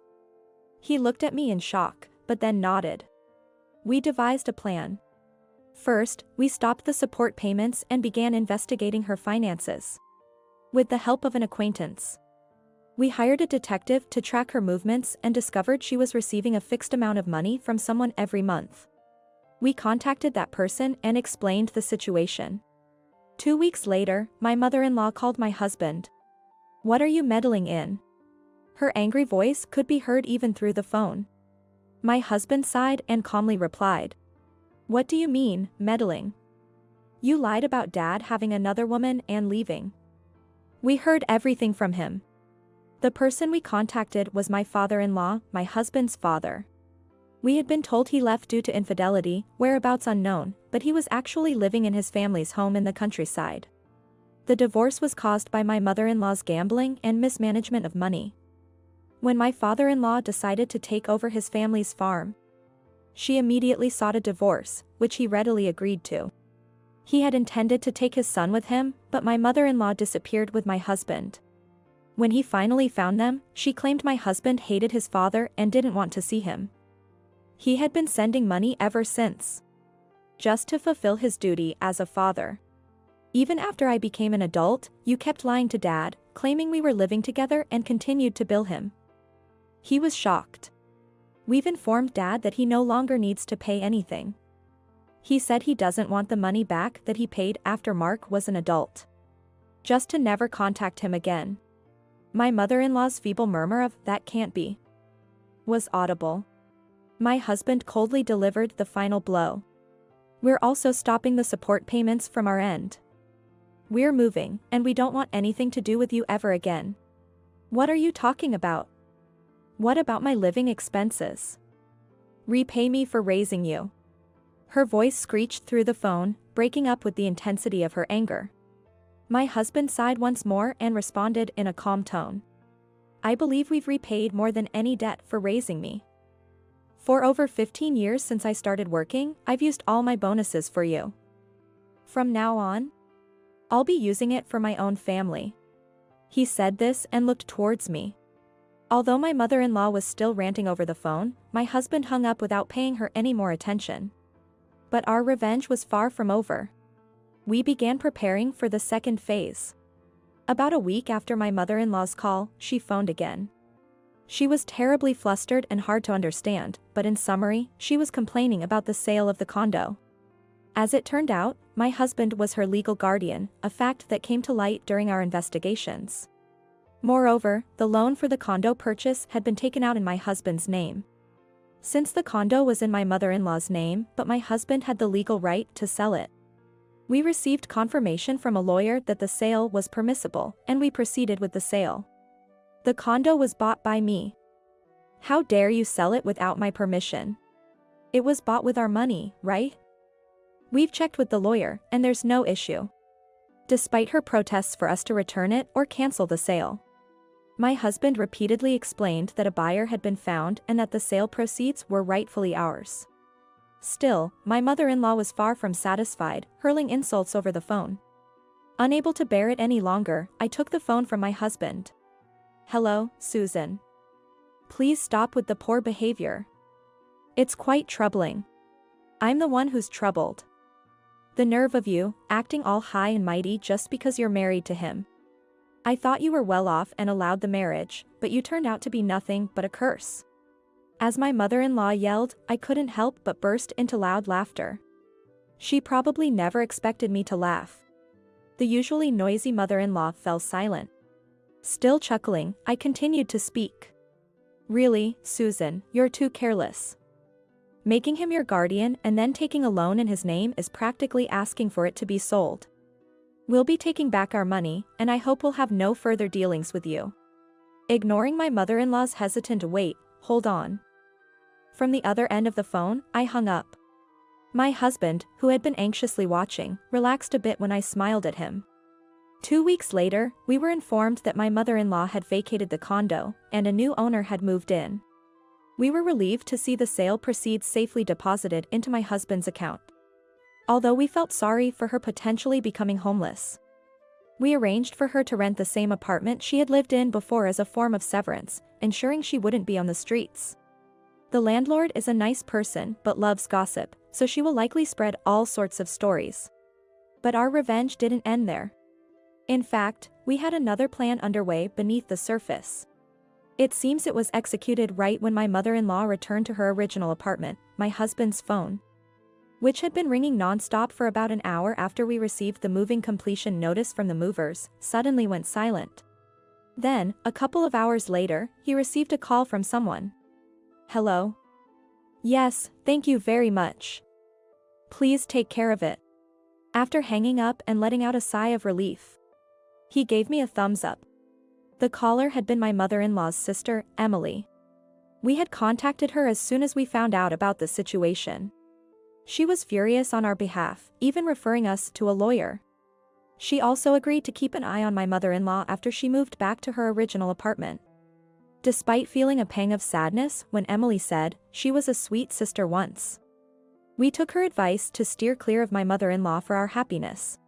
He looked at me in shock, but then nodded. We devised a plan. First, we stopped the support payments and began investigating her finances. With the help of an acquaintance, we hired a detective to track her movements and discovered she was receiving a fixed amount of money from someone every month. We contacted that person and explained the situation. 2 weeks later, my mother-in-law called my husband. "What are you meddling in?" Her angry voice could be heard even through the phone. My husband sighed and calmly replied, "What do you mean, meddling? You lied about Dad having another woman and leaving." We heard everything from him. The person we contacted was my father-in-law, my husband's father. We had been told he left due to infidelity, whereabouts unknown, but he was actually living in his family's home in the countryside. The divorce was caused by my mother-in-law's gambling and mismanagement of money. When my father-in-law decided to take over his family's farm, she immediately sought a divorce, which he readily agreed to. He had intended to take his son with him, but my mother-in-law disappeared with my husband. When he finally found them, she claimed my husband hated his father and didn't want to see him. He had been sending money ever since, just to fulfill his duty as a father. "Even after I became an adult, you kept lying to Dad, claiming we were living together and continued to bill him." He was shocked. "We've informed Dad that he no longer needs to pay anything. He said he doesn't want the money back that he paid after Mark was an adult. Just to never contact him again. My mother-in-law's feeble murmur of, "That can't be," was audible. My husband coldly delivered the final blow. "We're also stopping the support payments from our end. We're moving, and we don't want anything to do with you ever again." "What are you talking about? What about my living expenses? Repay me for raising you." Her voice screeched through the phone, breaking up with the intensity of her anger. My husband sighed once more and responded in a calm tone. "I believe we've repaid more than any debt for raising me. For over 15 years since I started working, I've used all my bonuses for you. From now on, I'll be using it for my own family." He said this and looked towards me. Although my mother-in-law was still ranting over the phone, my husband hung up without paying her any more attention. But our revenge was far from over. We began preparing for the second phase. About a week after my mother-in-law's call, she phoned again. She was terribly flustered and hard to understand, but in summary, she was complaining about the sale of the condo. As it turned out, my husband was her legal guardian, a fact that came to light during our investigations. Moreover, the loan for the condo purchase had been taken out in my husband's name. Since the condo was in my mother-in-law's name, but my husband had the legal right to sell it. We received confirmation from a lawyer that the sale was permissible, and we proceeded with the sale. The condo was bought by me. How dare you sell it without my permission? It was bought with our money, right? We've checked with the lawyer, and there's no issue. Despite her protests for us to return it or cancel the sale. My husband repeatedly explained that a buyer had been found and that the sale proceeds were rightfully ours. Still, my mother-in-law was far from satisfied, hurling insults over the phone. Unable to bear it any longer, I took the phone from my husband. "Hello, Susan. Please stop with the poor behavior. It's quite troubling. I'm the one who's troubled. The nerve of you, acting all high and mighty just because you're married to him. I thought you were well off and allowed the marriage, but you turned out to be nothing but a curse." As my mother-in-law yelled, I couldn't help but burst into loud laughter. She probably never expected me to laugh. The usually noisy mother-in-law fell silent. Still chuckling, I continued to speak. "Really, Susan, you're too careless. Making him your guardian and then taking a loan in his name is practically asking for it to be sold. We'll be taking back our money, and I hope we'll have no further dealings with you." Ignoring my mother-in-law's hesitant "Wait, hold on." From the other end of the phone, I hung up. My husband, who had been anxiously watching, relaxed a bit when I smiled at him. 2 weeks later, we were informed that my mother-in-law had vacated the condo, and a new owner had moved in. We were relieved to see the sale proceeds safely deposited into my husband's account. Although we felt sorry for her potentially becoming homeless. We arranged for her to rent the same apartment she had lived in before as a form of severance, ensuring she wouldn't be on the streets. The landlord is a nice person but loves gossip, so she will likely spread all sorts of stories. But our revenge didn't end there. In fact, we had another plan underway beneath the surface. It seems it was executed right when my mother-in-law returned to her original apartment. My husband's phone, which had been ringing non-stop for about an hour after we received the moving completion notice from the movers, suddenly went silent. Then, a couple of hours later, he received a call from someone. "Hello? Yes, thank you very much. Please take care of it." After hanging up and letting out a sigh of relief, he gave me a thumbs up. The caller had been my mother-in-law's sister, Emily. We had contacted her as soon as we found out about the situation. She was furious on our behalf, even referring us to a lawyer. She also agreed to keep an eye on my mother-in-law after she moved back to her original apartment. Despite feeling a pang of sadness when Emily said she was a sweet sister once, we took her advice to steer clear of my mother-in-law for our happiness.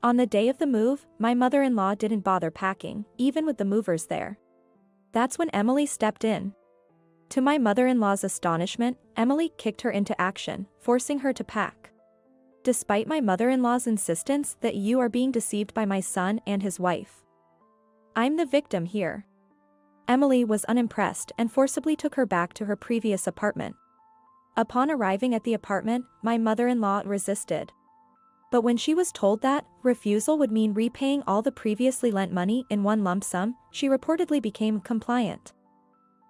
On the day of the move, my mother-in-law didn't bother packing, even with the movers there. That's when Emily stepped in. To my mother-in-law's astonishment, Emily kicked her into action, forcing her to pack. Despite my mother-in-law's insistence that you are being deceived by my son and his wife. I'm the victim here. Emily was unimpressed and forcibly took her back to her previous apartment. Upon arriving at the apartment, my mother-in-law resisted. But when she was told that refusal would mean repaying all the previously lent money in one lump sum, she reportedly became compliant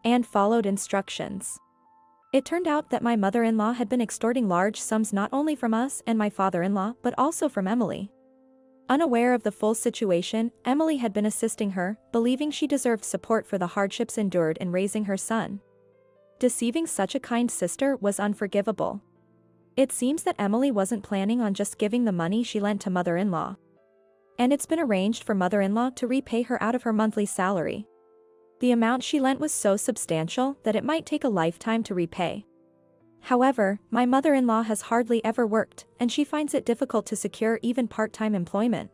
and followed instructions. It turned out that my mother-in-law had been extorting large sums not only from us and my father-in-law but also from Emily. Unaware of the full situation, Emily had been assisting her, believing she deserved support for the hardships endured in raising her son. Deceiving such a kind sister was unforgivable. It seems that Emily wasn't planning on just giving the money she lent to mother-in-law. And it's been arranged for mother-in-law to repay her out of her monthly salary. The amount she lent was so substantial that it might take a lifetime to repay. However, my mother-in-law has hardly ever worked, and she finds it difficult to secure even part-time employment.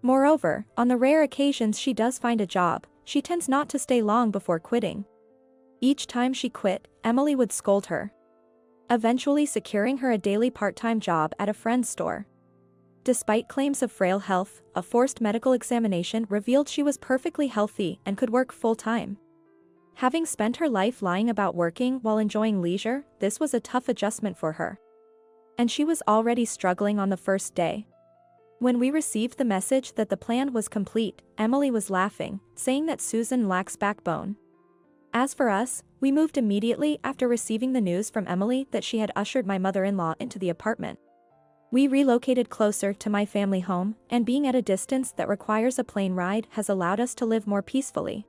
Moreover, on the rare occasions she does find a job, she tends not to stay long before quitting. Each time she quit, Emily would scold her, eventually securing her a daily part-time job at a friend's store. Despite claims of frail health, a forced medical examination revealed she was perfectly healthy and could work full-time. Having spent her life lying about working while enjoying leisure, this was a tough adjustment for her. And she was already struggling on the first day. When we received the message that the plan was complete, Emily was laughing, saying that Susan lacks backbone. As for us, we moved immediately after receiving the news from Emily that she had ushered my mother-in-law into the apartment. We relocated closer to my family home, and being at a distance that requires a plane ride has allowed us to live more peacefully.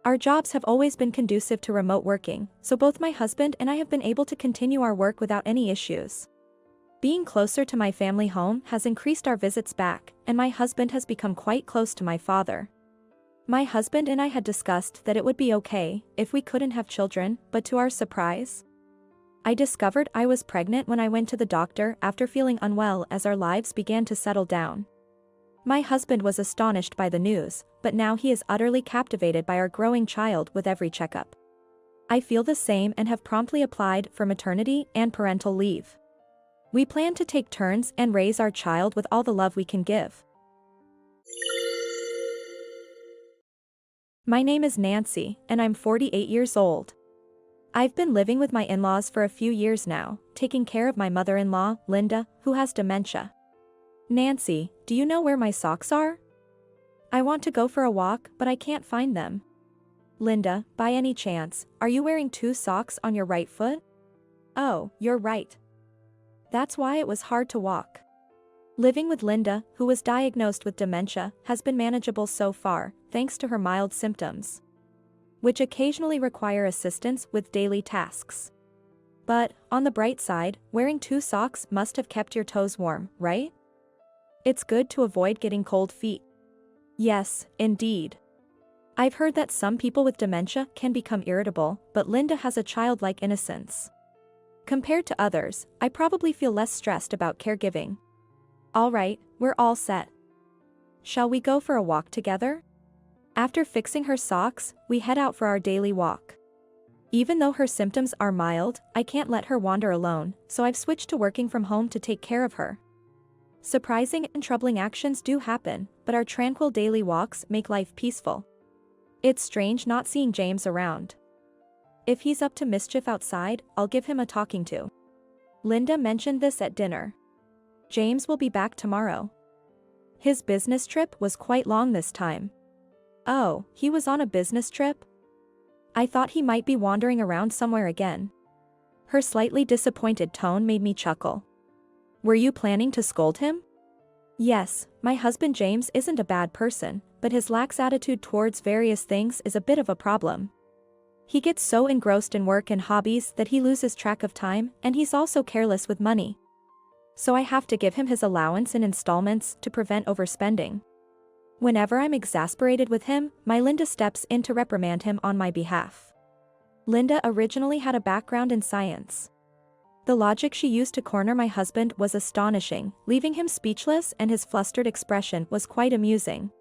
Our jobs have always been conducive to remote working, so both my husband and I have been able to continue our work without any issues. Being closer to my family home has increased our visits back, and my husband has become quite close to my father. My husband and I had discussed that it would be okay if we couldn't have children, but to our surprise, I discovered I was pregnant when I went to the doctor after feeling unwell as our lives began to settle down. My husband was astonished by the news, but now he is utterly captivated by our growing child with every checkup. I feel the same and have promptly applied for maternity and parental leave. We plan to take turns and raise our child with all the love we can give. My name is Nancy, and I'm 48 years old. I've been living with my in-laws for a few years now, taking care of my mother-in-law, Linda, who has dementia. Nancy, do you know where my socks are? I want to go for a walk, but I can't find them. Linda, by any chance, are you wearing 2 socks on your right foot? Oh, you're right. That's why it was hard to walk. Living with Linda, who was diagnosed with dementia, has been manageable so far, thanks to her mild symptoms, which occasionally require assistance with daily tasks. But, on the bright side, wearing 2 socks must have kept your toes warm, right? It's good to avoid getting cold feet. Yes, indeed. I've heard that some people with dementia can become irritable, but Linda has a childlike innocence. Compared to others, I probably feel less stressed about caregiving. Alright, we're all set. Shall we go for a walk together? After fixing her socks, we head out for our daily walk. Even though her symptoms are mild, I can't let her wander alone, so I've switched to working from home to take care of her. Surprising and troubling actions do happen, but our tranquil daily walks make life peaceful. It's strange not seeing James around. If he's up to mischief outside, I'll give him a talking to. Linda mentioned this at dinner. James will be back tomorrow. His business trip was quite long this time. Oh, he was on a business trip? I thought he might be wandering around somewhere again. Her slightly disappointed tone made me chuckle. Were you planning to scold him? Yes, my husband James isn't a bad person, but his lax attitude towards various things is a bit of a problem. He gets so engrossed in work and hobbies that he loses track of time, and he's also careless with money. So I have to give him his allowance in installments to prevent overspending. Whenever I'm exasperated with him, my Linda steps in to reprimand him on my behalf. Linda originally had a background in science. The logic she used to corner my husband was astonishing, leaving him speechless, and his flustered expression was quite amusing.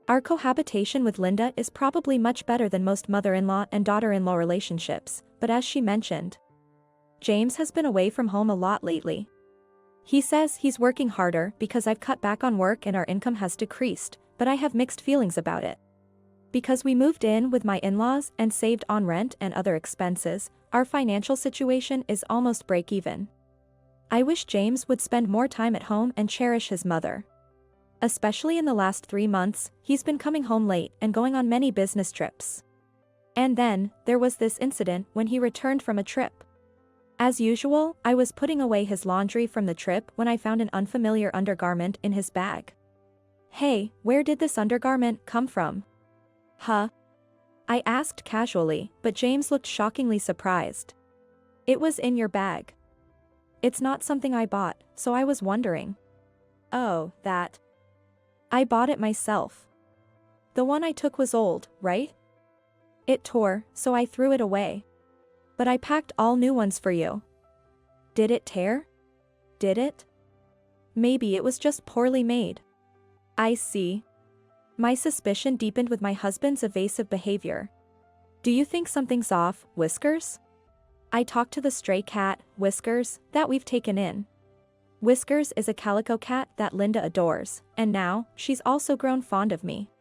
Our cohabitation with Linda is probably much better than most mother-in-law and daughter-in-law relationships, but as she mentioned, James has been away from home a lot lately. He says he's working harder because I've cut back on work and our income has decreased, but I have mixed feelings about it. Because we moved in with my in-laws and saved on rent and other expenses, our financial situation is almost break-even. I wish James would spend more time at home and cherish his mother. Especially in the last 3 months, he's been coming home late and going on many business trips. And then, there was this incident when he returned from a trip. As usual, I was putting away his laundry from the trip when I found an unfamiliar undergarment in his bag. "Hey, where did this undergarment come from?" "Huh?" I asked casually, but James looked shockingly surprised. "It was in your bag." "It's not something I bought, so I was wondering." "Oh, that. I bought it myself. The one I took was old, right? It tore, so I threw it away. But I packed all new ones for you." "Did it tear?" "Did it?" "Maybe it was just poorly made." "I see." My suspicion deepened with my husband's evasive behavior. "Do you think something's off, Whiskers?" I talked to the stray cat, Whiskers, that we've taken in. Whiskers is a calico cat that Linda adores, and now, she's also grown fond of me.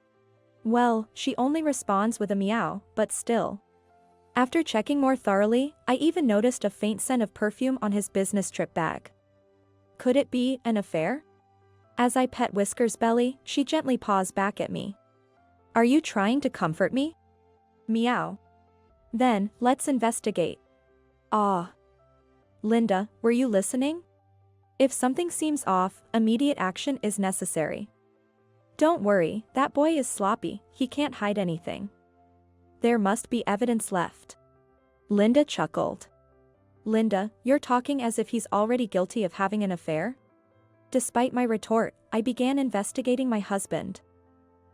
Well, she only responds with a meow, but still. After checking more thoroughly, I even noticed a faint scent of perfume on his business trip bag. Could it be an affair? As I pet Whiskers' belly, she gently paws back at me. "Are you trying to comfort me?" Meow. "Then, let's investigate." Ah. "Linda, were you listening? If something seems off, immediate action is necessary." "Don't worry, that boy is sloppy, he can't hide anything." "There must be evidence left." Linda chuckled. "Linda, you're talking as if he's already guilty of having an affair?" Despite my retort, I began investigating my husband.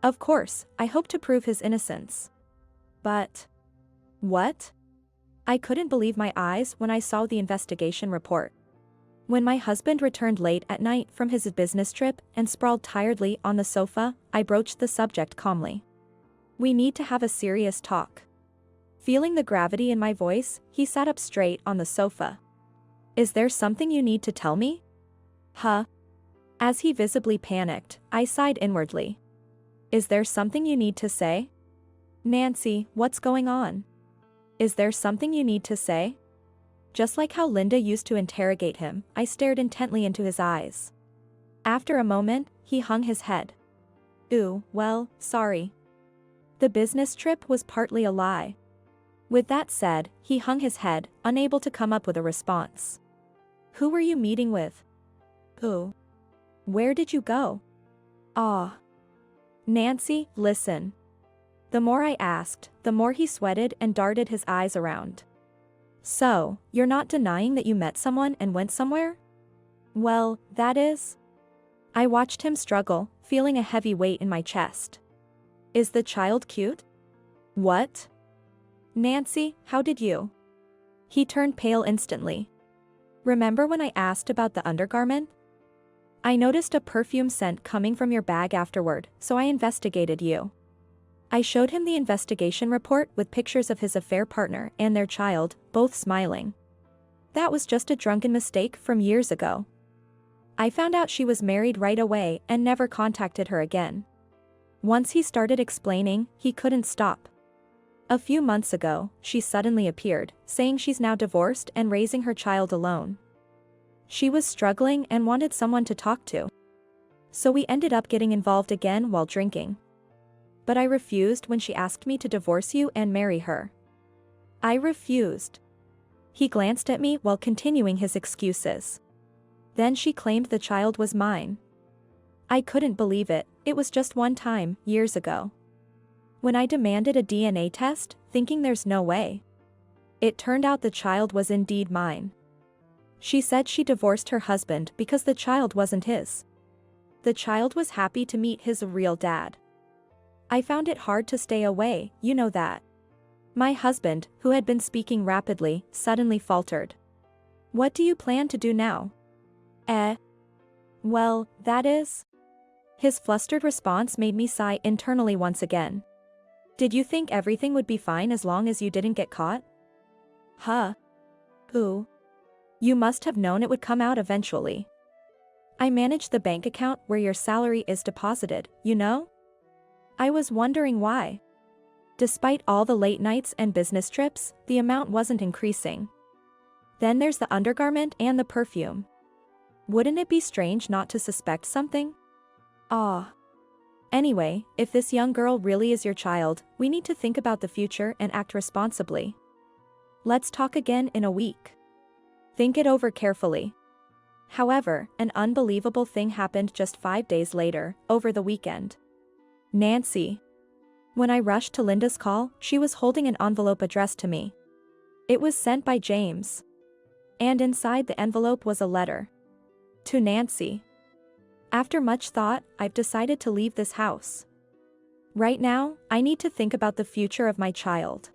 Of course, I hope to prove his innocence. But... what? I couldn't believe my eyes when I saw the investigation report. When my husband returned late at night from his business trip and sprawled tiredly on the sofa, I broached the subject calmly. "We need to have a serious talk." Feeling the gravity in my voice, he sat up straight on the sofa. "Is there something you need to tell me?" "Huh?" As he visibly panicked, I sighed inwardly. "Is there something you need to say?" "Nancy, what's going on? Is there something you need to say?" Just like how Linda used to interrogate him, I stared intently into his eyes. After a moment, he hung his head. "Ooh, well, sorry. The business trip was partly a lie." With that said, he hung his head, unable to come up with a response. "Who were you meeting with?" "Who? Where did you go?" "Ah." "Nancy, listen." The more I asked, the more he sweated and darted his eyes around. "So, you're not denying that you met someone and went somewhere?" "Well, that is..." I watched him struggle, feeling a heavy weight in my chest. "Is the child cute?" "What?" "Nancy, how did you..." He turned pale instantly. "Remember when I asked about the undergarment? I noticed a perfume scent coming from your bag afterward, so I investigated you." I showed him the investigation report with pictures of his affair partner and their child, both smiling. "That was just a drunken mistake from years ago. I found out she was married right away and never contacted her again." Once he started explaining, he couldn't stop. "A few months ago, she suddenly appeared, saying she's now divorced and raising her child alone. She was struggling and wanted someone to talk to. So we ended up getting involved again while drinking. But I refused when she asked me to divorce you and marry her." I refused. He glanced at me while continuing his excuses. "Then she claimed the child was mine." I couldn't believe it, it was just one time, years ago. When I demanded a DNA test, thinking there's no way. It turned out the child was indeed mine. She said she divorced her husband because the child wasn't his. The child was happy to meet his real dad. I found it hard to stay away, you know that. My husband, who had been speaking rapidly, suddenly faltered. "What do you plan to do now?" Well, that is..." His flustered response made me sigh internally once again. "Did you think everything would be fine as long as you didn't get caught?" "Huh? Ooh. You must have known it would come out eventually. I manage the bank account where your salary is deposited, you know? I was wondering why." Despite all the late nights and business trips, the amount wasn't increasing. Then there's the undergarment and the perfume. Wouldn't it be strange not to suspect something? Ah. Anyway, if this young girl really is your child, we need to think about the future and act responsibly. Let's talk again in a week. Think it over carefully. However, an unbelievable thing happened just 5 days later, over the weekend. Nancy. When I rushed to Linda's call, she was holding an envelope addressed to me. It was sent by James. And inside the envelope was a letter. To Nancy. After much thought, I've decided to leave this house. Right now, I need to think about the future of my child.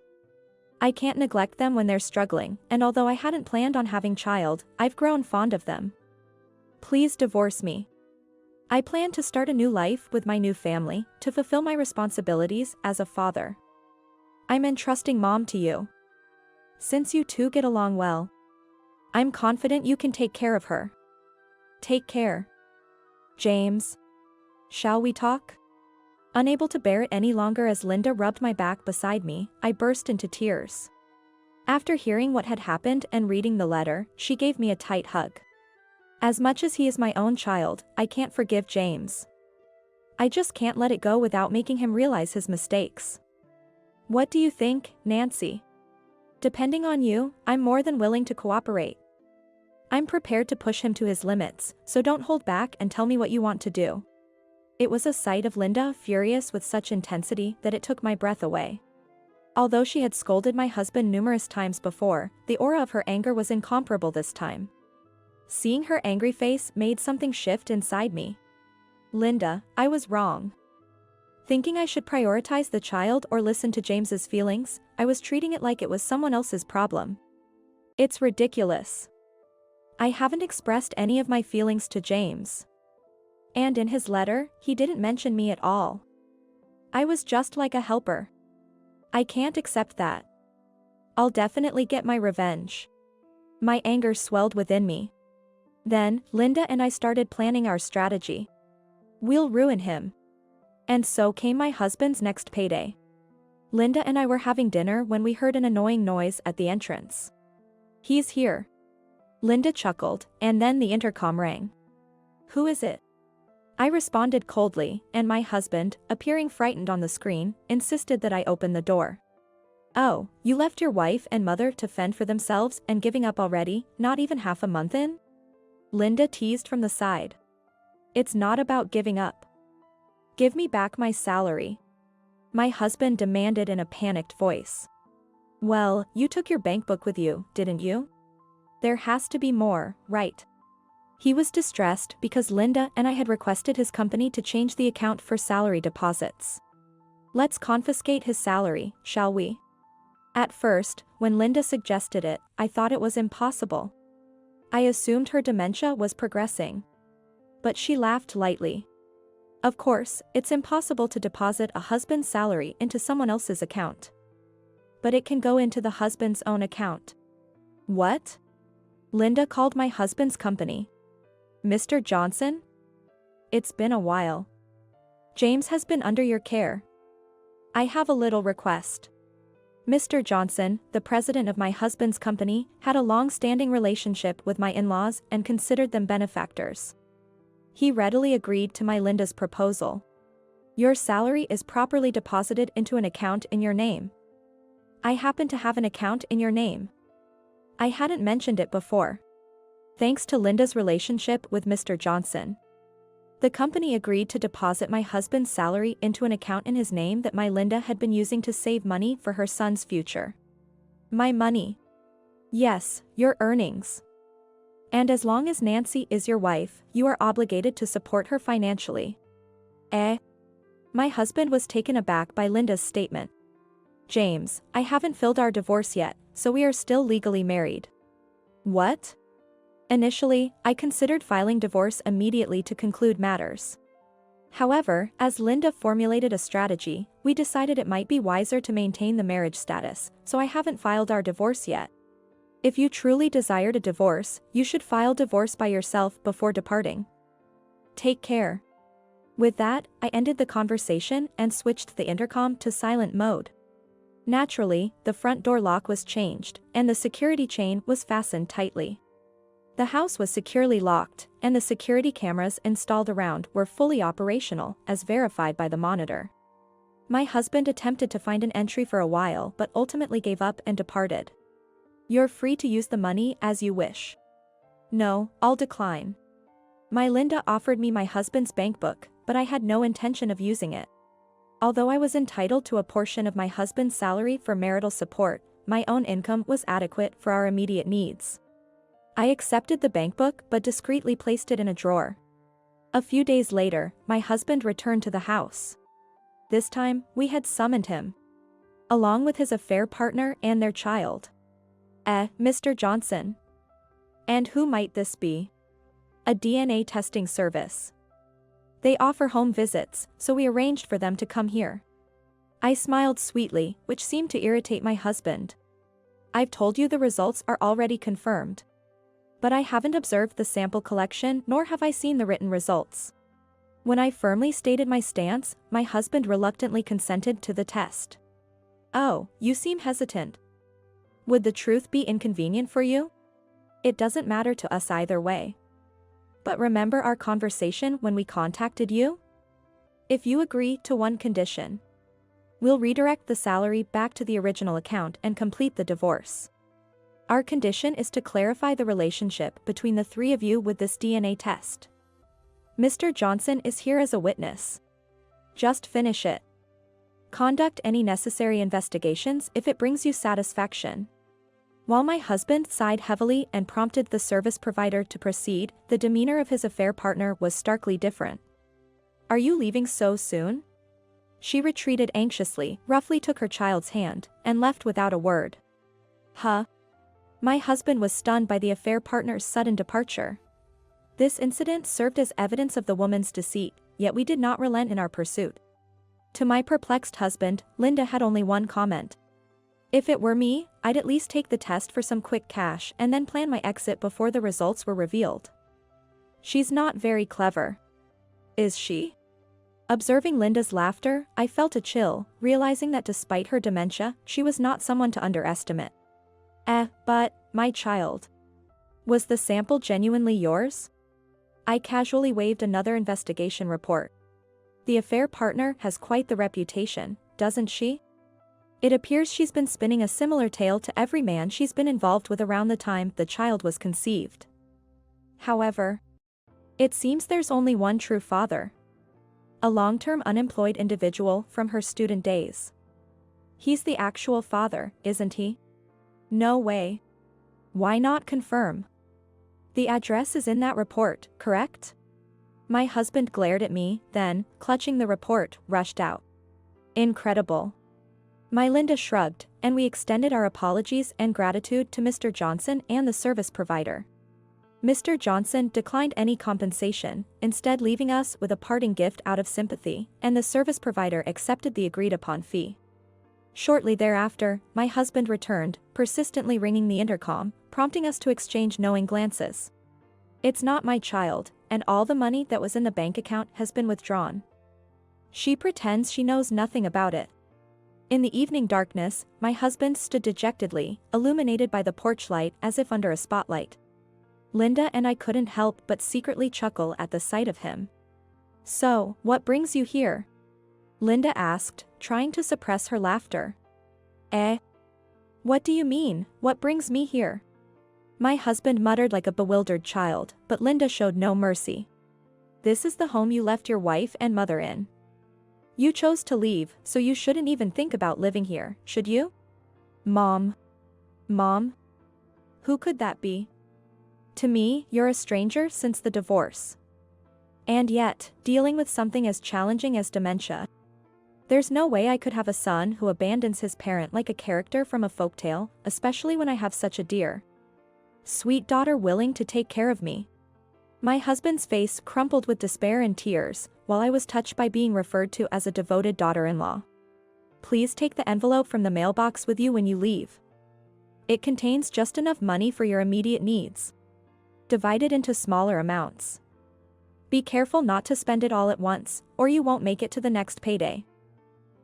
I can't neglect them when they're struggling, and although I hadn't planned on having child, I've grown fond of them. Please divorce me. I plan to start a new life with my new family, to fulfill my responsibilities as a father. I'm entrusting Mom to you. Since you two get along well, I'm confident you can take care of her. Take care. James. Shall we talk? Unable to bear it any longer as Linda rubbed my back beside me, I burst into tears. After hearing what had happened and reading the letter, she gave me a tight hug. As much as he is my own child, I can't forgive James. I just can't let it go without making him realize his mistakes. What do you think, Nancy? Depending on you, I'm more than willing to cooperate. I'm prepared to push him to his limits, so don't hold back and tell me what you want to do. It was a sight of Linda furious with such intensity that it took my breath away. Although she had scolded my husband numerous times before, the aura of her anger was incomparable this time. Seeing her angry face made something shift inside me. Linda, I was wrong. Thinking I should prioritize the child or listen to James's feelings, I was treating it like it was someone else's problem. It's ridiculous. I haven't expressed any of my feelings to James. And in his letter, he didn't mention me at all. I was just like a helper. I can't accept that. I'll definitely get my revenge. My anger swelled within me. Then, Linda and I started planning our strategy. We'll ruin him. And so came my husband's next payday. Linda and I were having dinner when we heard an annoying noise at the entrance. He's here. Linda chuckled, and then the intercom rang. Who is it? I responded coldly, and my husband, appearing frightened on the screen, insisted that I open the door. Oh, you left your wife and mother to fend for themselves and giving up already, not even half a month in? Linda teased from the side. It's not about giving up. Give me back my salary. My husband demanded in a panicked voice. Well, you took your bank book with you, didn't you? There has to be more, right? He was distressed because Linda and I had requested his company to change the account for salary deposits. Let's confiscate his salary, shall we? At first, when Linda suggested it, I thought it was impossible. I assumed her dementia was progressing. But she laughed lightly. Of course, it's impossible to deposit a husband's salary into someone else's account. But it can go into the husband's own account. What? Linda called my husband's company. Mr. Johnson? It's been a while. James has been under your care. I have a little request. Mr. Johnson, the president of my husband's company, had a long-standing relationship with my in-laws and considered them benefactors. He readily agreed to my Linda's proposal. Your salary is properly deposited into an account in your name. I happen to have an account in your name. I hadn't mentioned it before. Thanks to Linda's relationship with Mr. Johnson, the company agreed to deposit my husband's salary into an account in his name that my Linda had been using to save money for her son's future. My money. Yes, your earnings. And as long as Nancy is your wife, you are obligated to support her financially. Eh? My husband was taken aback by Linda's statement. James, I haven't filed our divorce yet, so we are still legally married. What? Initially, I considered filing divorce immediately to conclude matters. However, as Linda formulated a strategy, we decided it might be wiser to maintain the marriage status, so I haven't filed our divorce yet. If you truly desired a divorce, you should file divorce by yourself before departing. Take care. With that, I ended the conversation and switched the intercom to silent mode. Naturally, the front door lock was changed, and the security chain was fastened tightly. The house was securely locked, and the security cameras installed around were fully operational, as verified by the monitor. My husband attempted to find an entry for a while but ultimately gave up and departed. "You're free to use the money as you wish." "No, I'll decline." My Linda offered me my husband's bank book, but I had no intention of using it. Although I was entitled to a portion of my husband's salary for marital support, my own income was adequate for our immediate needs. I accepted the bank book but discreetly placed it in a drawer. A few days later, my husband returned to the house. This time, we had summoned him, along with his affair partner and their child. Mr. Johnson. And who might this be? A DNA testing service. They offer home visits, so we arranged for them to come here. I smiled sweetly, which seemed to irritate my husband. "I've told you the results are already confirmed. But I haven't observed the sample collection nor have I seen the written results." When I firmly stated my stance, my husband reluctantly consented to the test. "Oh, you seem hesitant. Would the truth be inconvenient for you? It doesn't matter to us either way. But remember our conversation when we contacted you? If you agree to one condition, we'll redirect the salary back to the original account and complete the divorce. Our condition is to clarify the relationship between the three of you with this DNA test. Mr. Johnson is here as a witness. Just finish it. Conduct any necessary investigations if it brings you satisfaction." While my husband sighed heavily and prompted the service provider to proceed, the demeanor of his affair partner was starkly different. "Are you leaving so soon?" She retreated anxiously, roughly took her child's hand, and left without a word. "Huh?" My husband was stunned by the affair partner's sudden departure. This incident served as evidence of the woman's deceit, yet we did not relent in our pursuit. To my perplexed husband, Linda had only one comment. "If it were me, I'd at least take the test for some quick cash and then plan my exit before the results were revealed." She's not very clever. Is she? Observing Linda's laughter, I felt a chill, realizing that despite her dementia, she was not someone to underestimate. But, my child. Was the sample genuinely yours?" I casually waved another investigation report. "The affair partner has quite the reputation, doesn't she? It appears she's been spinning a similar tale to every man she's been involved with around the time the child was conceived. However, it seems there's only one true father. A long-term unemployed individual from her student days. He's the actual father, isn't he?" "No way. Why not confirm? The address is in that report, correct?" My husband glared at me, then, clutching the report, rushed out. "Incredible." My Linda shrugged, and we extended our apologies and gratitude to Mr. Johnson and the service provider. Mr. Johnson declined any compensation, instead leaving us with a parting gift out of sympathy, and the service provider accepted the agreed-upon fee. Shortly thereafter, my husband returned, persistently ringing the intercom, prompting us to exchange knowing glances. "It's not my child, and all the money that was in the bank account has been withdrawn. She pretends she knows nothing about it." In the evening darkness, my husband stood dejectedly, illuminated by the porch light as if under a spotlight. Linda and I couldn't help but secretly chuckle at the sight of him. "So, what brings you here?" Linda asked, trying to suppress her laughter. What do you mean, what brings me here?" My husband muttered like a bewildered child, but Linda showed no mercy. "This is the home you left your wife and mother in. You chose to leave, so you shouldn't even think about living here, should you?" Mom? Who could that be?" "To me, you're a stranger since the divorce. And yet, dealing with something as challenging as dementia. There's no way I could have a son who abandons his parent like a character from a folktale, especially when I have such a dear, sweet daughter willing to take care of me." My husband's face crumpled with despair and tears, while I was touched by being referred to as a devoted daughter-in-law. "Please take the envelope from the mailbox with you when you leave. It contains just enough money for your immediate needs. Divide it into smaller amounts. Be careful not to spend it all at once, or you won't make it to the next payday."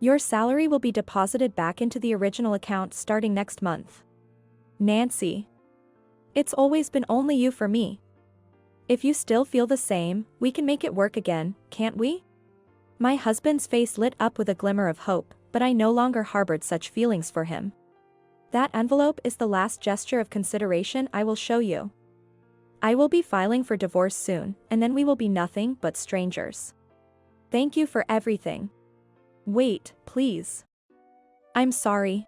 Your salary will be deposited back into the original account starting next month. Nancy. It's always been only you for me. If you still feel the same, we can make it work again, can't we? My husband's face lit up with a glimmer of hope, but I no longer harbored such feelings for him. That envelope is the last gesture of consideration I will show you. I will be filing for divorce soon, and then we will be nothing but strangers. Thank you for everything. Wait, please. I'm sorry.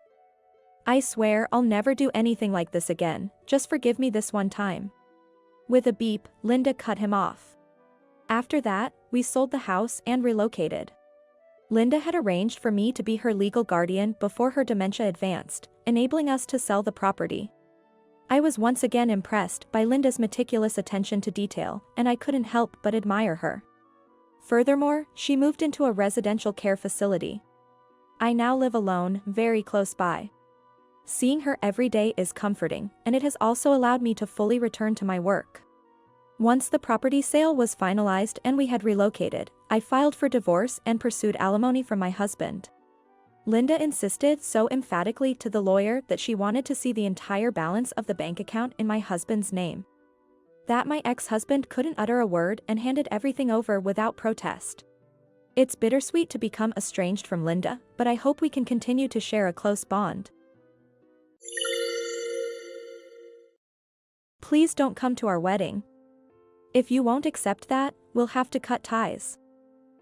I swear I'll never do anything like this again, just forgive me this one time. With a beep, Linda cut him off. After that, we sold the house and relocated. Linda had arranged for me to be her legal guardian before her dementia advanced, enabling us to sell the property. I was once again impressed by Linda's meticulous attention to detail, and I couldn't help but admire her. Furthermore, she moved into a residential care facility. I now live alone, very close by. Seeing her every day is comforting, and it has also allowed me to fully return to my work. Once the property sale was finalized and we had relocated, I filed for divorce and pursued alimony from my husband. Linda insisted so emphatically to the lawyer that she wanted to see the entire balance of the bank account in my husband's name. That my ex-husband couldn't utter a word and handed everything over without protest. It's bittersweet to become estranged from Linda, but I hope we can continue to share a close bond. Please don't come to our wedding. If you won't accept that, we'll have to cut ties.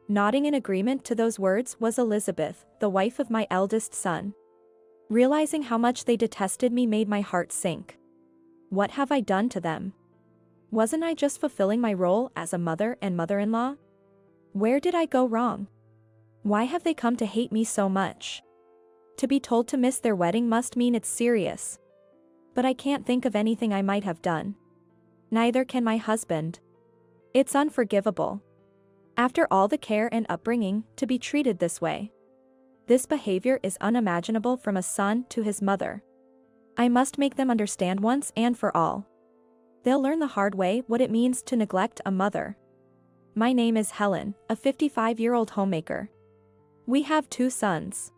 Nodding in agreement to those words was Elizabeth, the wife of my eldest son. Realizing how much they detested me made my heart sink. What have I done to them? Wasn't I just fulfilling my role as a mother and mother-in-law? Where did I go wrong? Why have they come to hate me so much? To be told to miss their wedding must mean it's serious. But I can't think of anything I might have done. Neither can my husband. It's unforgivable. After all the care and upbringing, to be treated this way. This behavior is unimaginable from a son to his mother. I must make them understand once and for all. They'll learn the hard way what it means to neglect a mother. My name is Helen, a 55-year-old homemaker. We have 2 sons.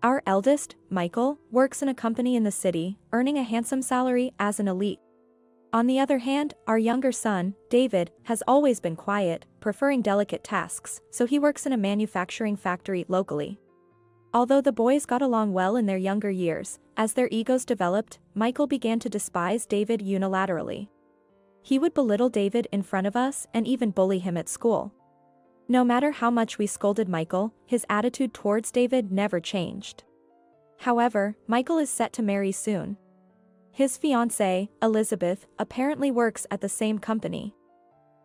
Our eldest, Michael, works in a company in the city, earning a handsome salary as an elite. On the other hand, our younger son, David, has always been quiet, preferring delicate tasks, so he works in a manufacturing factory locally. Although the boys got along well in their younger years, as their egos developed, Michael began to despise David unilaterally. He would belittle David in front of us and even bully him at school. No matter how much we scolded Michael, his attitude towards David never changed. However, Michael is set to marry soon. His fiancée, Elizabeth, apparently works at the same company.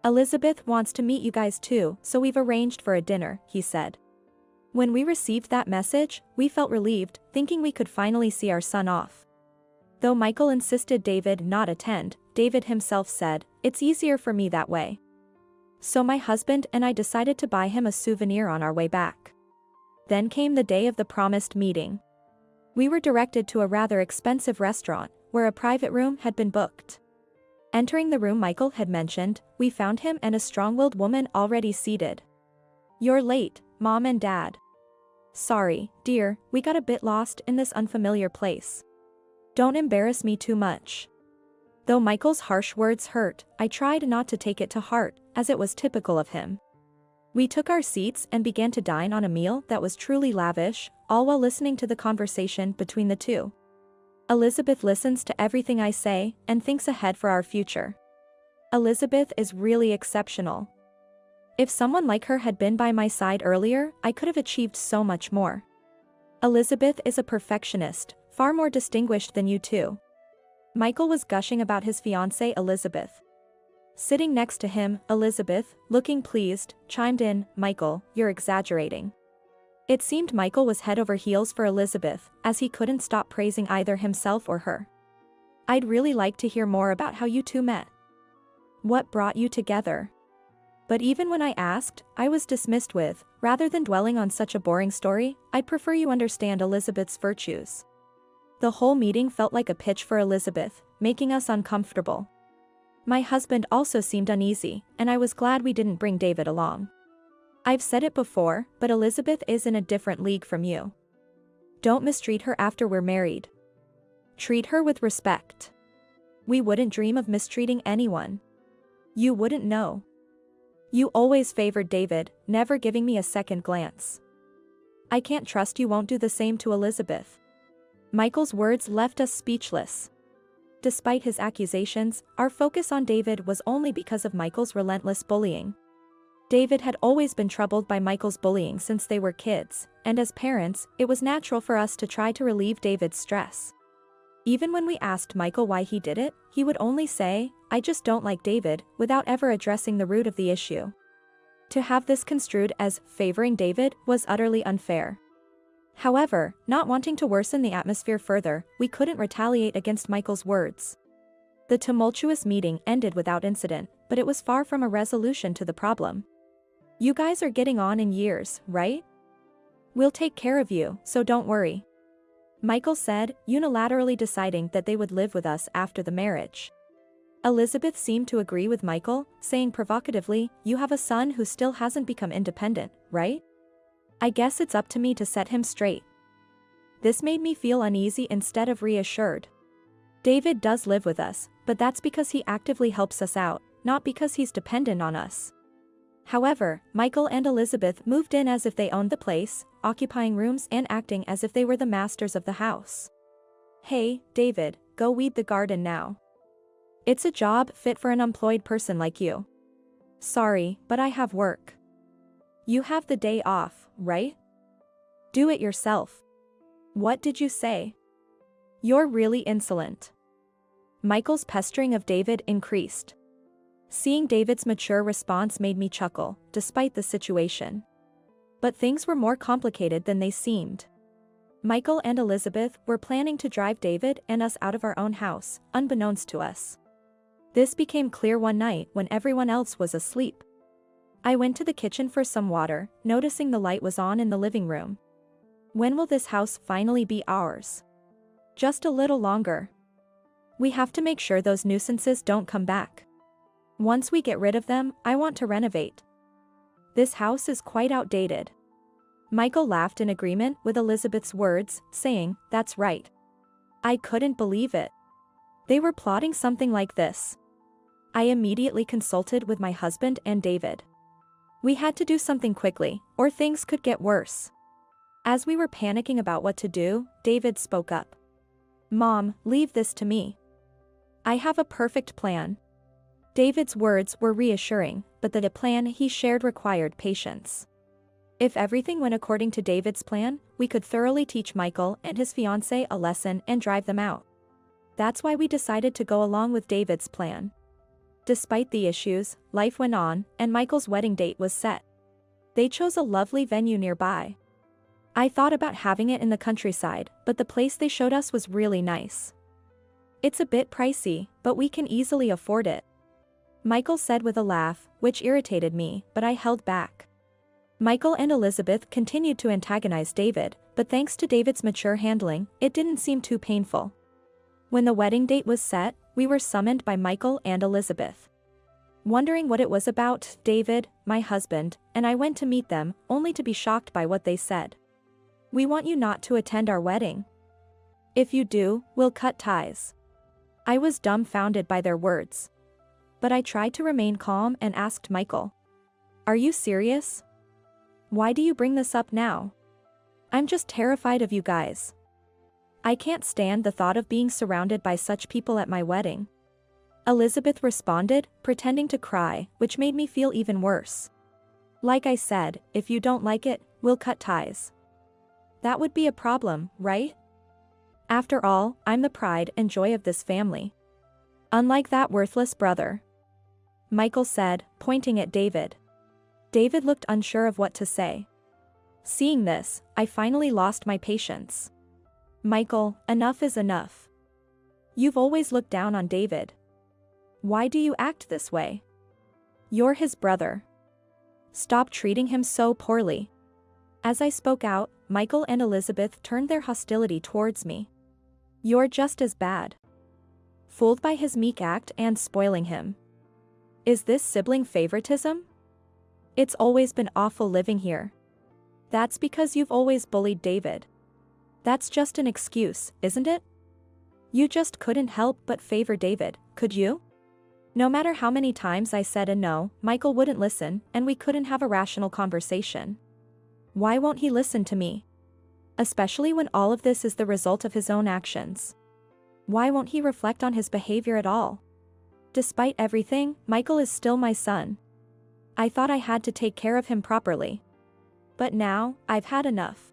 Elizabeth wants to meet you guys too, so we've arranged for a dinner, he said. When we received that message, we felt relieved, thinking we could finally see our son off. Though Michael insisted David not attend, David himself said, "It's easier for me that way." So my husband and I decided to buy him a souvenir on our way back. Then came the day of the promised meeting. We were directed to a rather expensive restaurant, where a private room had been booked. Entering the room Michael had mentioned, we found him and a strong-willed woman already seated. "You're late, Mom and Dad." "Sorry, dear, we got a bit lost in this unfamiliar place. Don't embarrass me too much." Though Michael's harsh words hurt, I tried not to take it to heart, as it was typical of him. We took our seats and began to dine on a meal that was truly lavish, all while listening to the conversation between the two. Elizabeth listens to everything I say and thinks ahead for our future. Elizabeth is really exceptional. If someone like her had been by my side earlier, I could have achieved so much more. Elizabeth is a perfectionist, far more distinguished than you two. Michael was gushing about his fiancée Elizabeth. Sitting next to him, Elizabeth, looking pleased, chimed in, "Michael, you're exaggerating." It seemed Michael was head over heels for Elizabeth, as he couldn't stop praising either himself or her. "I'd really like to hear more about how you two met. What brought you together?" But even when I asked, I was dismissed with, "Rather than dwelling on such a boring story, I'd prefer you understand Elizabeth's virtues." The whole meeting felt like a pitch for Elizabeth, making us uncomfortable. My husband also seemed uneasy, and I was glad we didn't bring David along. I've said it before, but Elizabeth is in a different league from you. Don't mistreat her after we're married. Treat her with respect. We wouldn't dream of mistreating anyone. You wouldn't know. You always favored David, never giving me a second glance. I can't trust you won't do the same to Elizabeth. Michael's words left us speechless. Despite his accusations, our focus on David was only because of Michael's relentless bullying. David had always been troubled by Michael's bullying since they were kids, and as parents, it was natural for us to try to relieve David's stress. Even when we asked Michael why he did it, he would only say, "I just don't like David," without ever addressing the root of the issue. To have this construed as favoring David was utterly unfair. However, not wanting to worsen the atmosphere further, we couldn't retaliate against Michael's words. The tumultuous meeting ended without incident, but it was far from a resolution to the problem. You guys are getting on in years, right? We'll take care of you, so don't worry. Michael said, unilaterally deciding that they would live with us after the marriage. Elizabeth seemed to agree with Michael, saying provocatively, "You have a son who still hasn't become independent, right? I guess it's up to me to set him straight." This made me feel uneasy instead of reassured. David does live with us, but that's because he actively helps us out, not because he's dependent on us. However, Michael and Elizabeth moved in as if they owned the place, occupying rooms and acting as if they were the masters of the house. "Hey, David, go weed the garden now. It's a job fit for an employed person like you." "Sorry, but I have work." "You have the day off, right? Do it yourself." "What did you say? You're really insolent." Michael's pestering of David increased. Seeing David's mature response made me chuckle, despite the situation. But things were more complicated than they seemed. Michael and Elizabeth were planning to drive David and us out of our own house, unbeknownst to us. This became clear one night when everyone else was asleep. I went to the kitchen for some water, noticing the light was on in the living room. When will this house finally be ours? Just a little longer. We have to make sure those nuisances don't come back. Once we get rid of them, I want to renovate. This house is quite outdated. Michael laughed in agreement with Elizabeth's words, saying, "That's right." I couldn't believe it. They were plotting something like this. I immediately consulted with my husband and David. We had to do something quickly, or things could get worse. As we were panicking about what to do, David spoke up. "Mom, leave this to me. I have a perfect plan." David's words were reassuring, but the plan he shared required patience. If everything went according to David's plan, we could thoroughly teach Michael and his fiancée a lesson and drive them out. That's why we decided to go along with David's plan. Despite the issues, life went on, and Michael's wedding date was set. They chose a lovely venue nearby. I thought about having it in the countryside, but the place they showed us was really nice. "It's a bit pricey, but we can easily afford it," Michael said with a laugh, which irritated me, but I held back. Michael and Elizabeth continued to antagonize David, but thanks to David's mature handling, it didn't seem too painful. When the wedding date was set, we were summoned by Michael and Elizabeth. Wondering what it was about, David, my husband, and I went to meet them, only to be shocked by what they said. "We want you not to attend our wedding. If you do, we'll cut ties." I was dumbfounded by their words. But I tried to remain calm and asked Michael, "Are you serious? Why do you bring this up now?" "I'm just terrified of you guys. I can't stand the thought of being surrounded by such people at my wedding." Elizabeth responded, pretending to cry, which made me feel even worse. "Like I said, if you don't like it, we'll cut ties. That would be a problem, right? After all, I'm the pride and joy of this family. Unlike that worthless brother," Michael said, pointing at David. David looked unsure of what to say. Seeing this, I finally lost my patience. "Michael, enough is enough. You've always looked down on David. Why do you act this way? You're his brother. Stop treating him so poorly." As I spoke out, Michael and Elizabeth turned their hostility towards me. "You're just as bad. Fooled by his meek act and spoiling him. Is this sibling favoritism? It's always been awful living here. That's because you've always bullied David. That's just an excuse, isn't it? You just couldn't help but favor David, could you? No matter how many times I said a no, Michael wouldn't listen, and we couldn't have a rational conversation. Why won't he listen to me? Especially when all of this is the result of his own actions. Why won't he reflect on his behavior at all? Despite everything, Michael is still my son. I thought I had to take care of him properly. But now, I've had enough.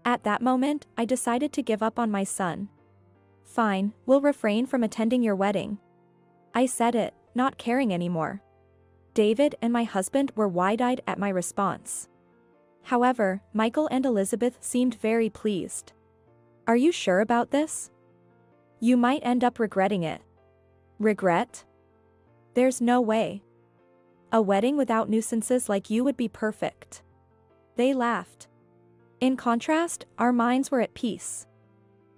At that moment, I decided to give up on my son. Fine, we'll refrain from attending your wedding. I said it, not caring anymore. David and my husband were wide-eyed at my response. However, Michael and Elizabeth seemed very pleased. Are you sure about this? You might end up regretting it. Regret? There's no way. A wedding without nuisances like you would be perfect. They laughed. In contrast, our minds were at peace.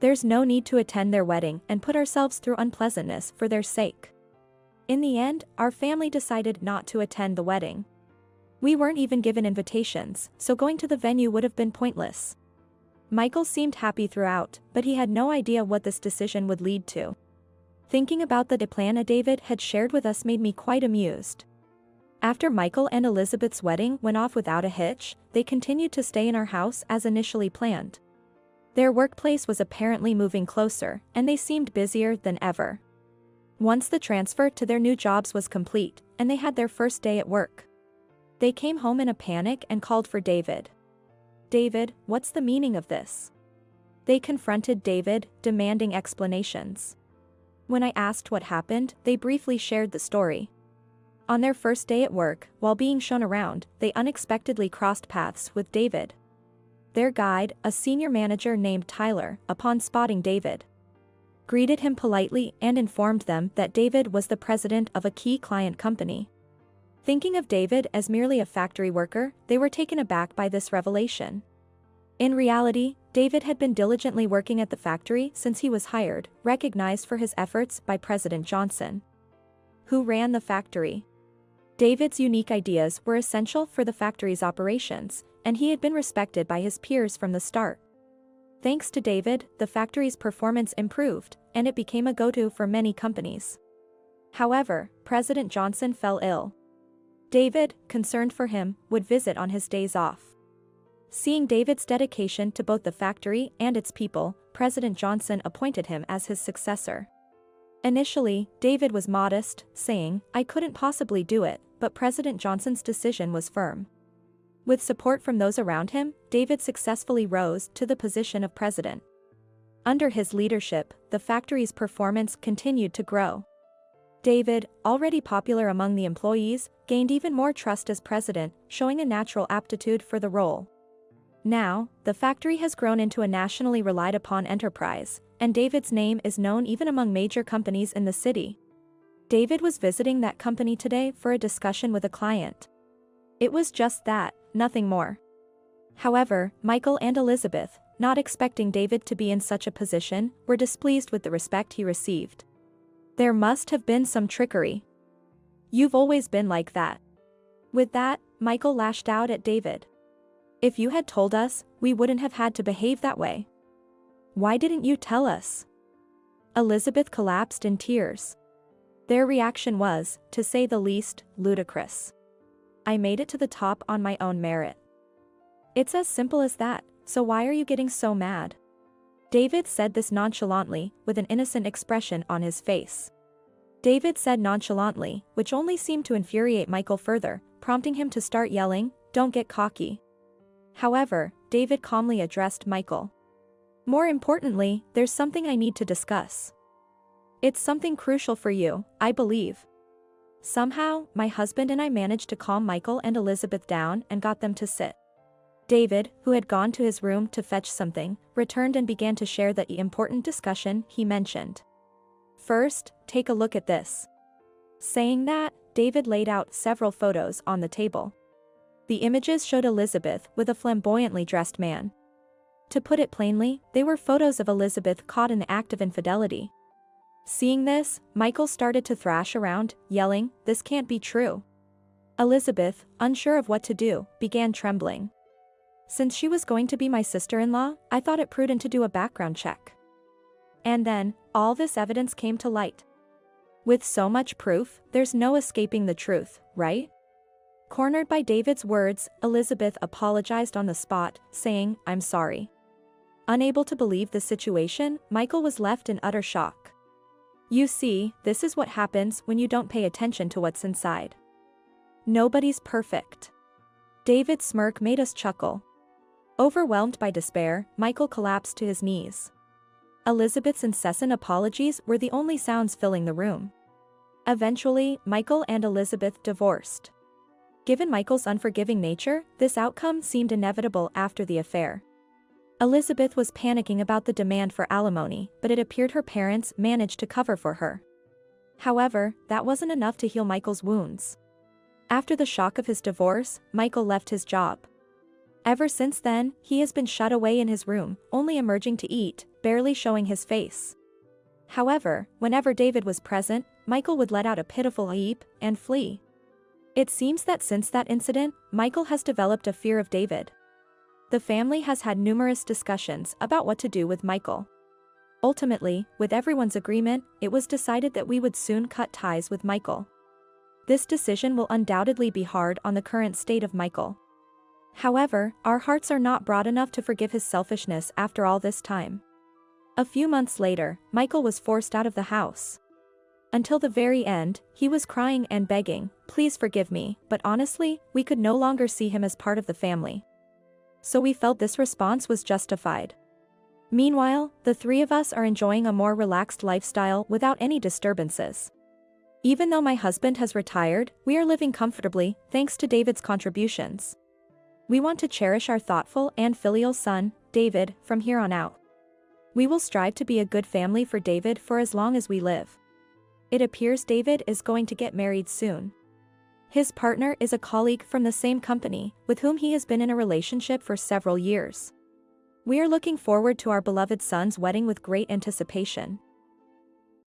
There's no need to attend their wedding and put ourselves through unpleasantness for their sake. In the end, our family decided not to attend the wedding. We weren't even given invitations, so going to the venue would have been pointless. Michael seemed happy throughout, but he had no idea what this decision would lead to. Thinking about the plan David had shared with us made me quite amused. After Michael and Elizabeth's wedding went off without a hitch, they continued to stay in our house as initially planned. Their workplace was apparently moving closer, and they seemed busier than ever. Once the transfer to their new jobs was complete, and they had their first day at work, they came home in a panic and called for David. David, what's the meaning of this? They confronted David, demanding explanations. When I asked what happened, they briefly shared the story. On their first day at work, while being shown around, they unexpectedly crossed paths with David. Their guide, a senior manager named Tyler, upon spotting David, greeted him politely and informed them that David was the president of a key client company. Thinking of David as merely a factory worker, they were taken aback by this revelation. In reality, David had been diligently working at the factory since he was hired, recognized for his efforts by President Johnson, who ran the factory. David's unique ideas were essential for the factory's operations, and he had been respected by his peers from the start. Thanks to David, the factory's performance improved, and it became a go-to for many companies. However, President Johnson fell ill. David, concerned for him, would visit on his days off. Seeing David's dedication to both the factory and its people, President Johnson appointed him as his successor. Initially, David was modest, saying, "I couldn't possibly do it," but President Johnson's decision was firm. With support from those around him, David successfully rose to the position of president. Under his leadership, the factory's performance continued to grow. David, already popular among the employees, gained even more trust as president, showing a natural aptitude for the role. Now, the factory has grown into a nationally relied upon enterprise, and David's name is known even among major companies in the city. David was visiting that company today for a discussion with a client. It was just that, nothing more. However, Michael and Elizabeth, not expecting David to be in such a position, were displeased with the respect he received. There must have been some trickery. You've always been like that. With that, Michael lashed out at David. If you had told us, we wouldn't have had to behave that way. Why didn't you tell us? Elizabeth collapsed in tears. Their reaction was, to say the least, ludicrous. I made it to the top on my own merit. It's as simple as that, so why are you getting so mad? David said this nonchalantly, with an innocent expression on his face. David said nonchalantly, which only seemed to infuriate Michael further, prompting him to start yelling, "Don't get cocky." However, David calmly addressed Michael. More importantly, there's something I need to discuss. It's something crucial for you, I believe. Somehow, my husband and I managed to calm Michael and Elizabeth down and got them to sit. David, who had gone to his room to fetch something, returned and began to share the important discussion he mentioned. First, take a look at this. Saying that, David laid out several photos on the table. The images showed Elizabeth with a flamboyantly dressed man. To put it plainly, they were photos of Elizabeth caught in the act of infidelity. Seeing this, Michael started to thrash around, yelling, "This can't be true. Elizabeth, unsure of what to do, began trembling. Since she was going to be my sister-in-law, I thought it prudent to do a background check. And then, all this evidence came to light. With so much proof, there's no escaping the truth, right? Cornered by David's words, Elizabeth apologized on the spot, saying, "I'm sorry." Unable to believe the situation, Michael was left in utter shock. You see, this is what happens when you don't pay attention to what's inside. Nobody's perfect. David's smirk made us chuckle. Overwhelmed by despair, Michael collapsed to his knees. Elizabeth's incessant apologies were the only sounds filling the room. Eventually, Michael and Elizabeth divorced. Given Michael's unforgiving nature, this outcome seemed inevitable after the affair. Elizabeth was panicking about the demand for alimony, but it appeared her parents managed to cover for her. However, that wasn't enough to heal Michael's wounds. After the shock of his divorce, Michael left his job. Ever since then, he has been shut away in his room, only emerging to eat, barely showing his face. However, whenever David was present, Michael would let out a pitiful "eep" and flee. It seems that since that incident, Michael has developed a fear of David. The family has had numerous discussions about what to do with Michael. Ultimately, with everyone's agreement, it was decided that we would soon cut ties with Michael. This decision will undoubtedly be hard on the current state of Michael. However, our hearts are not broad enough to forgive his selfishness after all this time. A few months later, Michael was forced out of the house. Until the very end, he was crying and begging, "Please forgive me," but honestly, we could no longer see him as part of the family. So we felt this response was justified. Meanwhile, the three of us are enjoying a more relaxed lifestyle without any disturbances. Even though my husband has retired, we are living comfortably, thanks to David's contributions. We want to cherish our thoughtful and filial son, David, from here on out. We will strive to be a good family for David for as long as we live. It appears David is going to get married soon. His partner is a colleague from the same company, with whom he has been in a relationship for several years. We are looking forward to our beloved son's wedding with great anticipation.